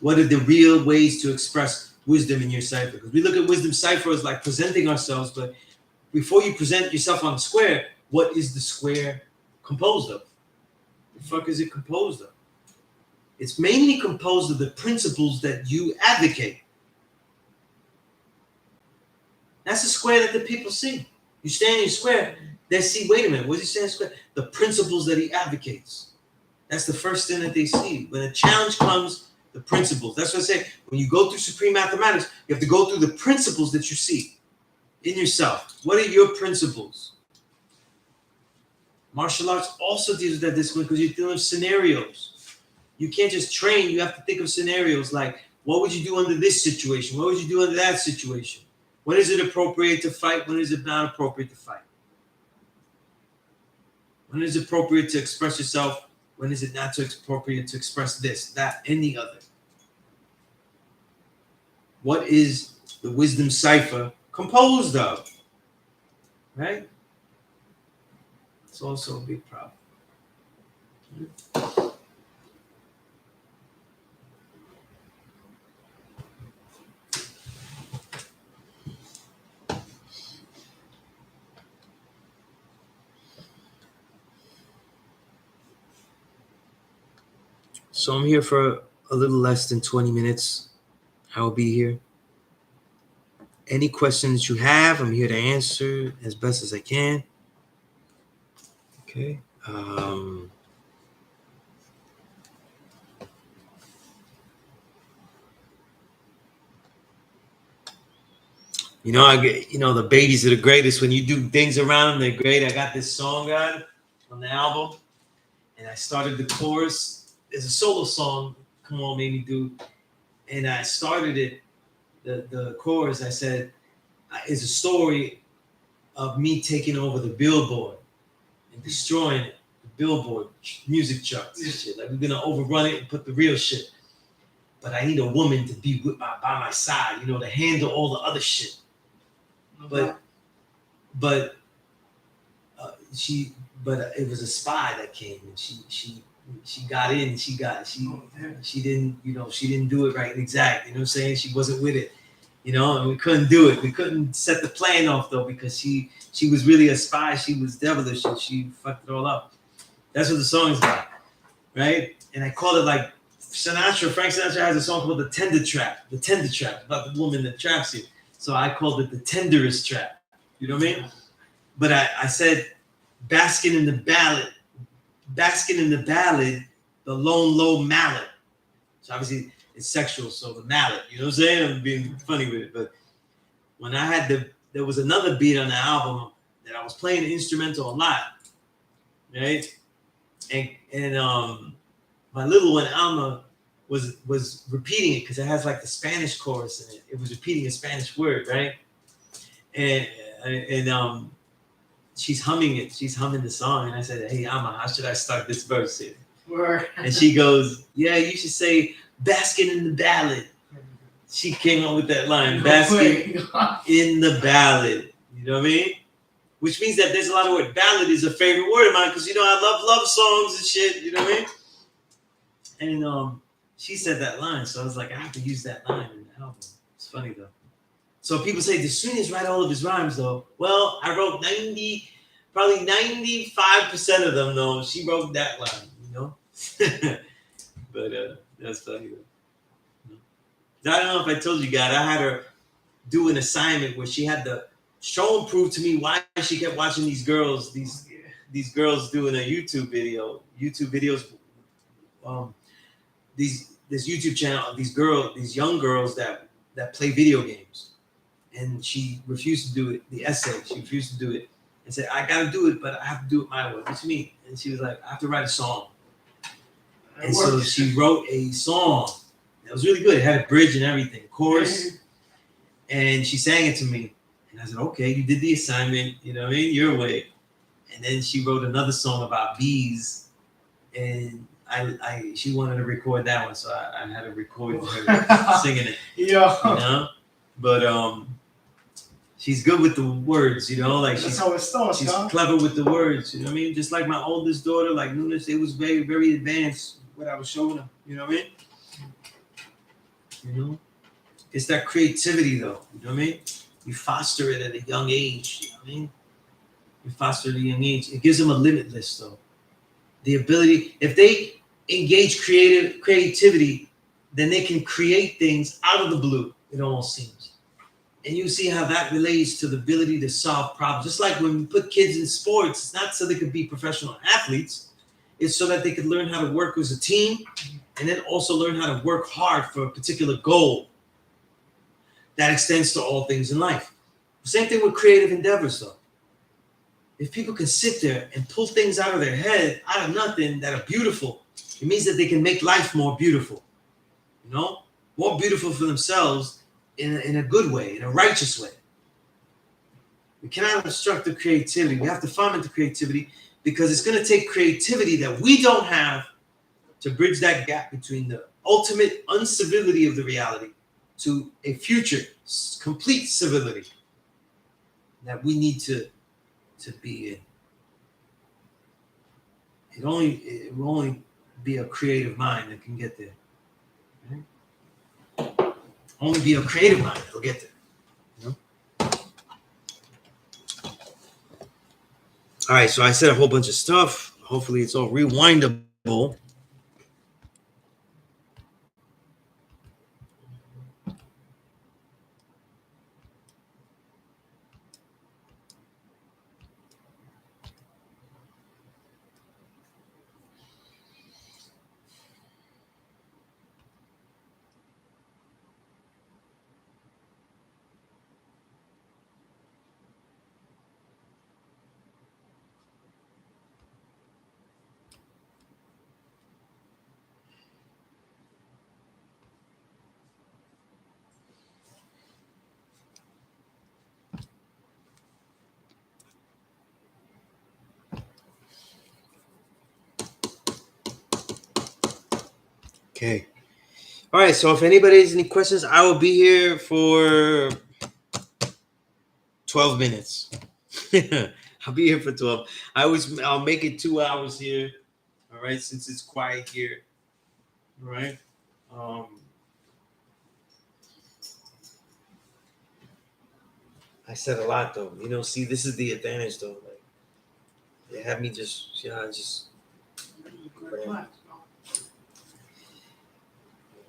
What are the real ways to express wisdom in your cipher? Because we look at wisdom cipher as like presenting ourselves, but before you present yourself on the square, what is the square composed of? The fuck is it composed of? It's mainly composed of the principles that you advocate. That's the square that the people see. You stand in your square, they see, wait a minute, what is he saying square? The principles that he advocates. That's the first thing that they see. When a challenge comes, the principles. That's what I say. When you go through supreme mathematics, you have to go through the principles that you see in yourself. What are your principles? Martial arts also deals with that discipline because you're dealing with scenarios. You can't just train. You have to think of scenarios like, what would you do under this situation? What would you do under that situation? When is it appropriate to fight? When is it not appropriate to fight? When is it appropriate to express yourself? When is it not appropriate to express this, that, and the other? What is the wisdom cipher composed of? Right? It's also a big problem. So I'm here for a little less than 20 minutes. I will be here. Any questions you have, I'm here to answer as best as I can. Okay. I get, the babies are the greatest. When you do things around them, they're great. I got this song on the album, and I started the chorus. There's a solo song, Come On, Made Me Do. And I started it, the chorus, I said, is a story of me taking over the Billboard and destroying it, the Billboard music charts and shit. Like, we're going to overrun it and put the real shit. But I need a woman to be by my side, to handle all the other shit. But it was a spy that came, and she got in. She didn't do it right and exact. You know what I'm saying? She wasn't with it. And we couldn't do it. We couldn't set the plan off though, because she was really a spy. She was devilish, and she fucked it all up. That's what the song is about, right? And I call it like Frank Sinatra has a song called The Tender Trap. The Tender Trap, about the woman that traps you. So I called it The Tenderest Trap. You know what I mean? But I said, basking in the ballad, the lone low mallet. So obviously it's sexual, so the mallet, you know what I'm saying? I'm being funny with it. But when I had there was another beat on the album that I was playing the instrumental a lot, right? And my little one, Alma, was repeating it because it has like the Spanish chorus in it. It was repeating a Spanish word, right? And she's humming it. She's humming the song. And I said, hey, Alma, how should I start this verse here? And she goes, yeah, you should say basking in the ballad. She came up with that line, basking in the ballad. You know what I mean? Which means that there's a lot of word. Ballad is a favorite word of mine because, I love songs and shit. You know what I mean? And she said that line. So I was like, I have to use that line in the album. It's funny, though. So people say, did Sunez write all of his rhymes, though? Well, I wrote probably 95% of them, though. She wrote that line, But that's funny, though. I don't know if I told you guys, I had her do an assignment where she had to show and prove to me why she kept watching these girls, these girls doing a YouTube videos. This YouTube channel, these young girls that play video games. And she refused to do it, the essay. She refused to do it and said, I got to do it, but I have to do it my way. What do you mean? And she was like, I have to write a song. And so she wrote a song. It was really good. It had a bridge and everything, chorus. And she sang it to me. And I said, okay, you did the assignment, your way. And then she wrote another song about bees. And she wanted to record that one. So I had to record her singing it. Yeah. But she's good with the words, like that's how it starts. She's clever with the words, you know what I mean? Just like my oldest daughter, like Nunes, it was very, very advanced what I was showing her, you know what I mean? It's that creativity, though, you know what I mean? You foster it at a young age, you know what I mean? You foster it at a young age. It gives them a limitless, though. The ability, if they engage creativity, then they can create things out of the blue, it almost seems. And you see how that relates to the ability to solve problems. Just like when we put kids in sports, it's not so they could be professional athletes. It's so that they could learn how to work as a team and then also learn how to work hard for a particular goal that extends to all things in life. Same thing with creative endeavors, though. if people can sit there and pull things out of their head, out of nothing, that are beautiful, it means that they can make life more beautiful. You know, more beautiful for themselves in a good way, in a righteous way. We cannot obstruct the creativity. We have to foment the creativity because it's going to take creativity that we don't have to bridge that gap between the ultimate uncivility of the reality to a future complete civility that we need to be in. It will only be a creative mind that can get there. Right? Only be a creative mind that'll get there. You know? All right, so I said a whole bunch of stuff. Hopefully, it's all rewindable. Okay. All right. So if anybody has any questions, I will be here for 12 minutes. I'll be here for 12. I'll make it 2 hours here. All right, since it's quiet here. All right. I said a lot though. You know, see, this is the advantage though. Like they have me just Relax,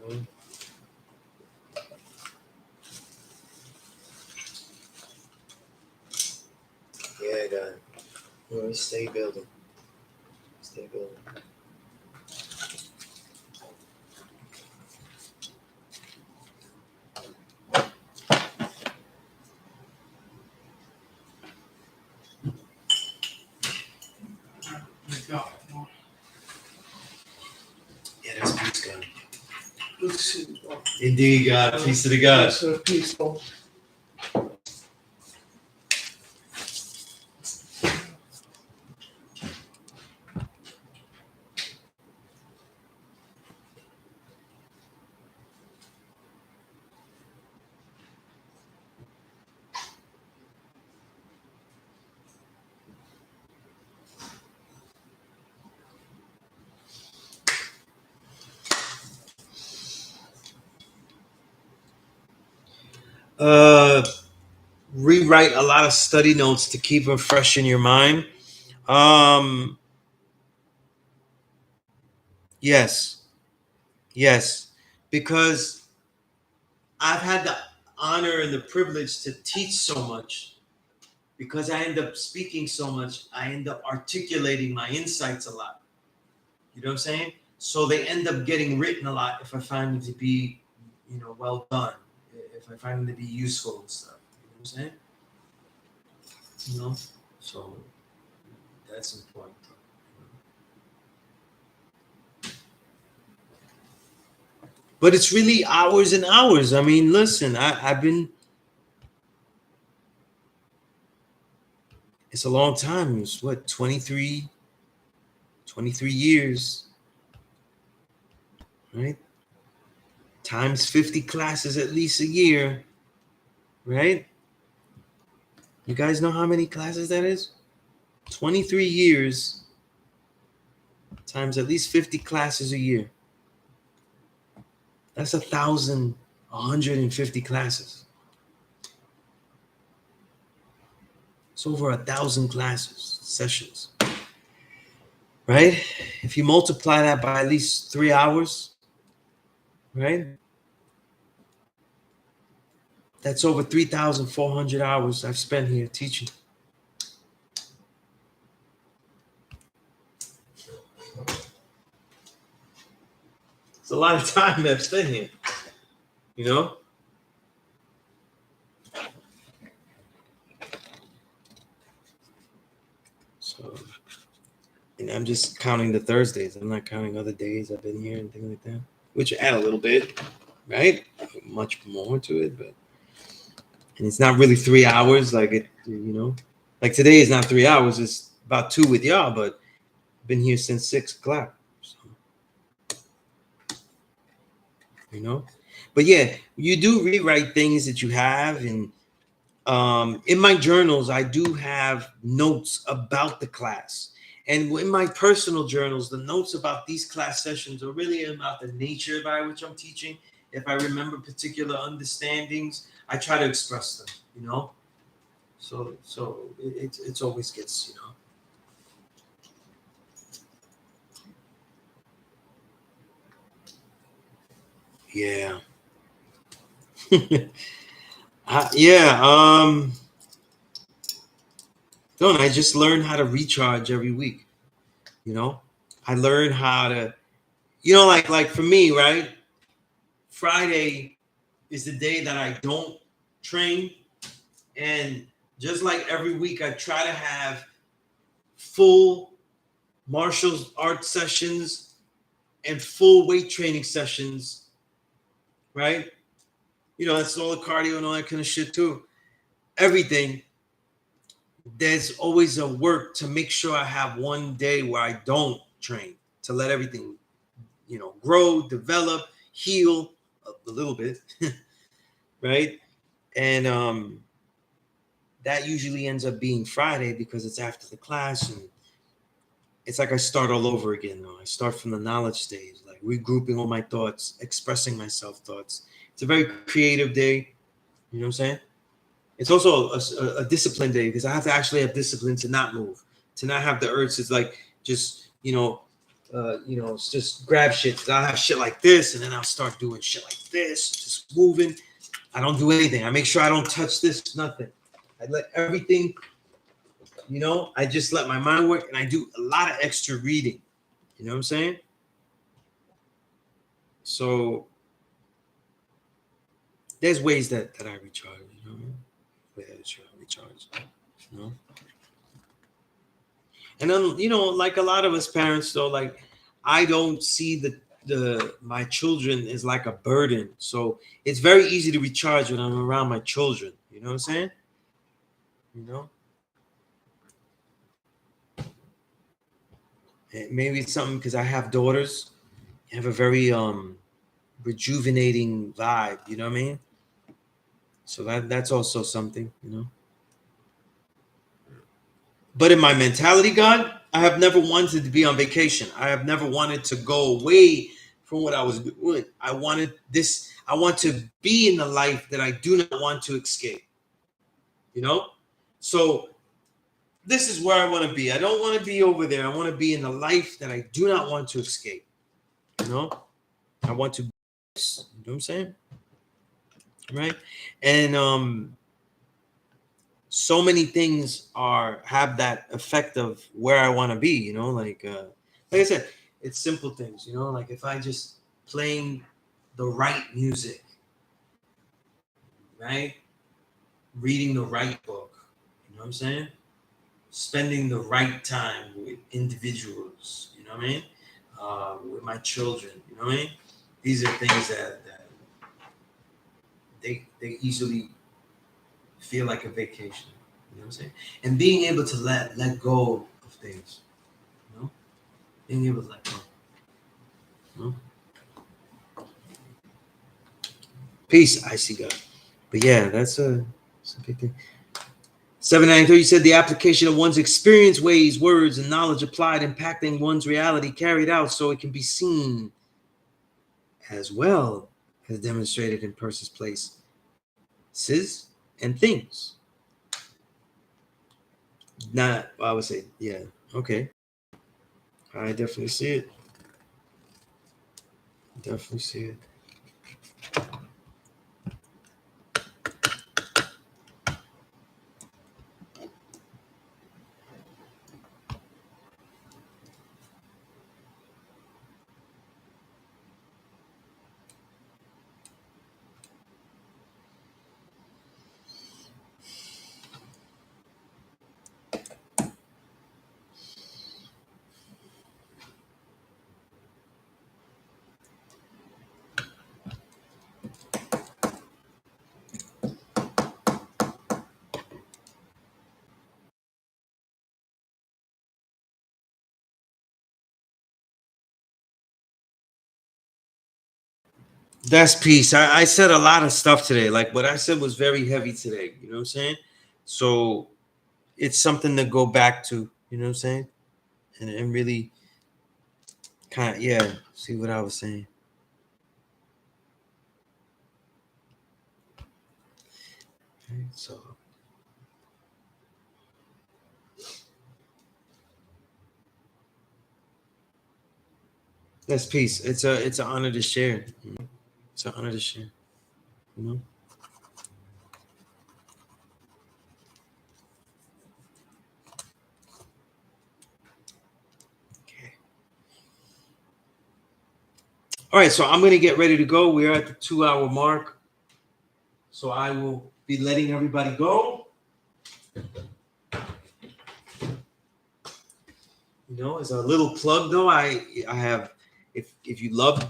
Mhm. Yeah, I got it. Well, stay building. Stay building. go. Yeah, that's peace, God. Let's see. Indeed, God. Peace to the God. Peaceful. Rewrite a lot of study notes to keep them fresh in your mind. Yes, yes, because I've had the honor and the privilege to teach so much. Because I end up speaking so much, I end up articulating my insights a lot. You know what I'm saying? So they end up getting written a lot if I find them to be, well done. If I find them to be useful and stuff. You know what I'm saying? So that's important. But it's really hours and hours. I mean, listen, I've been. It's a long time. It's what, 23 years, right? Times 50 classes at least a year, right? You guys know how many classes that is? 23 years times at least 50 classes a year. That's 1,150 classes. It's over 1,000 classes, sessions, right? If you multiply that by at least 3 hours, right? That's over 3,400 hours I've spent here teaching. It's a lot of time I've spent here, you know? I'm just counting the Thursdays. I'm not counting other days I've been here and things like that, which add a little bit, right? Much more to it, but and it's not really 3 hours like it, like today is not 3 hours. It's about 2 with y'all, but I've been here since 6 o'clock. So, but yeah, you do rewrite things that you have, and in my journals, I do have notes about the class. And in my personal journals, the notes about these class sessions are really about the nature by which I'm teaching. If I remember particular understandings, I try to express them. So it's always gets. Yeah. Yeah. Don't I just learned how to recharge every week? You know, I learned how to, like for me, right? Friday is the day that I don't train. And just like every week, I try to have full martial arts sessions and full weight training sessions, right? That's all the cardio and all that kind of shit too. Everything. There's always a work to make sure I have one day where I don't train, to let everything, grow, develop, heal a little bit, right? And that usually ends up being Friday because it's after the class, and it's like I start all over again. Though I start from the knowledge stage, like regrouping all my thoughts, expressing myself thoughts. It's a very creative day. You know what I'm saying? It's also a discipline day because I have to actually have discipline to not move, to not have the urge to like just just grab shit. 'Cause I'll have shit like this, and then I'll start doing shit like this, just moving. I don't do anything. I make sure I don't touch this, nothing. I let everything, I just let my mind work, and I do a lot of extra reading. You know what I'm saying? So there's ways that I recharge. You know what I mean? Ways I recharge. You know. And then, like a lot of us parents, though, like I don't see my children as like a burden. So it's very easy to recharge when I'm around my children. You know what I'm saying? You know, and maybe it's something because I have daughters. I have a very rejuvenating vibe. You know what I mean? So that's also something. But in my mentality, God, I have never wanted to be on vacation. I have never wanted to go away from what I was doing. I wanted this. I want to be in the life that I do not want to escape. You know? So this is where I want to be. I don't want to be over there. I want to be in the life that I do not want to escape. You know? I want to, you know what I'm saying? Right? And so many things have that effect of where I want to be, like I said, it's simple things, like if I just playing the right music, right? Reading the right book, you know what I'm saying? Spending the right time with individuals, you know what I mean? With my children, you know what I mean? These are things that they easily feel like a vacation. You know what I'm saying? And being able to let go of things, being able to let go. Peace, I see God. But yeah, that's a big thing. 793, you said the application of one's experience, ways, words, and knowledge applied, impacting one's reality carried out so it can be seen as well as demonstrated in persons, places, and things. Not, I would say, yeah, okay. I definitely see it. Definitely see it. That's peace. I said a lot of stuff today. Like what I said was very heavy today. You know what I'm saying? So it's something to go back to. You know what I'm saying? And really kind of, yeah, see what I was saying. Okay, so that's peace. It's an honor to share. It's an honor to share. You know. Okay. All right, so I'm gonna get ready to go. We are at the 2 hour mark, so I will be letting everybody go. You know, as a little plug though, I have if you love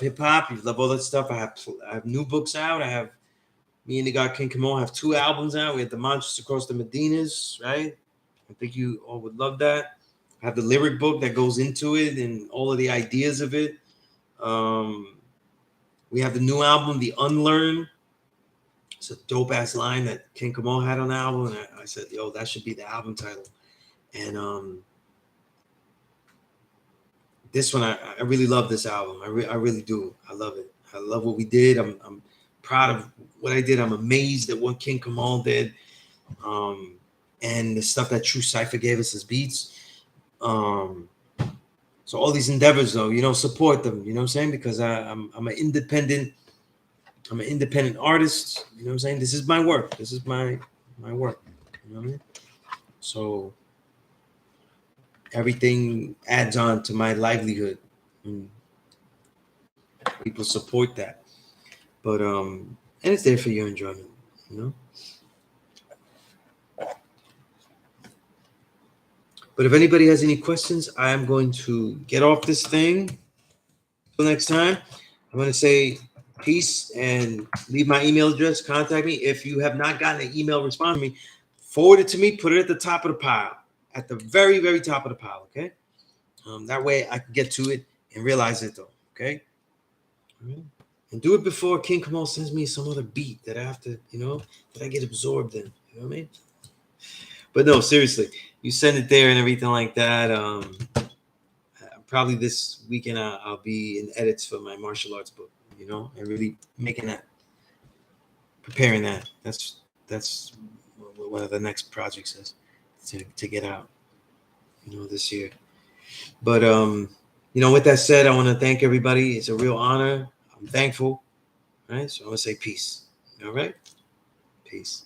hip hop, if you love all that stuff, I have new books out. I have me and the God King Kimo have 2 albums out. We have the Monsters Across the Medinas, right? I think you all would love that. I have the lyric book that goes into it and all of the ideas of it. We have the new album, The Unlearn. It's a dope ass line that King Kimo had on the album, and I said, "Yo, that should be the album title." And this one, I really love this album. I really do. I love it. I love what we did. I'm proud of what I did. I'm amazed at what King Kamal did, and the stuff that True Cypher gave us as beats. So all these endeavors, though, you know, support them. You know what I'm saying? Because I'm an independent. I'm an independent artist. You know what I'm saying? This is my work. This is my work. You know what I mean? So everything adds on to my livelihood. And people support that. But and it's there for your enjoyment, you know. But if anybody has any questions, I am going to get off this thing. Until next time, I'm going to say peace and leave my email address. Contact me. If you have not gotten an email response from me, forward it to me. Put it at the top of the pile, at the very, very top of the pile. Okay. That way I can get to it and realize it though. Okay. All right. And do it before King Kamal sends me some other beat that I have to, you know, that I get absorbed in. You know what I mean? But no, seriously, you send it there and everything like that. Probably this weekend I'll be in edits for my martial arts book, you know, and really making that, preparing that. That's one of the next projects is to get out, you know, this year. But you know, with that said, I want to thank everybody. It's a real honor. I'm thankful. All right, so I want to say peace. All right, peace.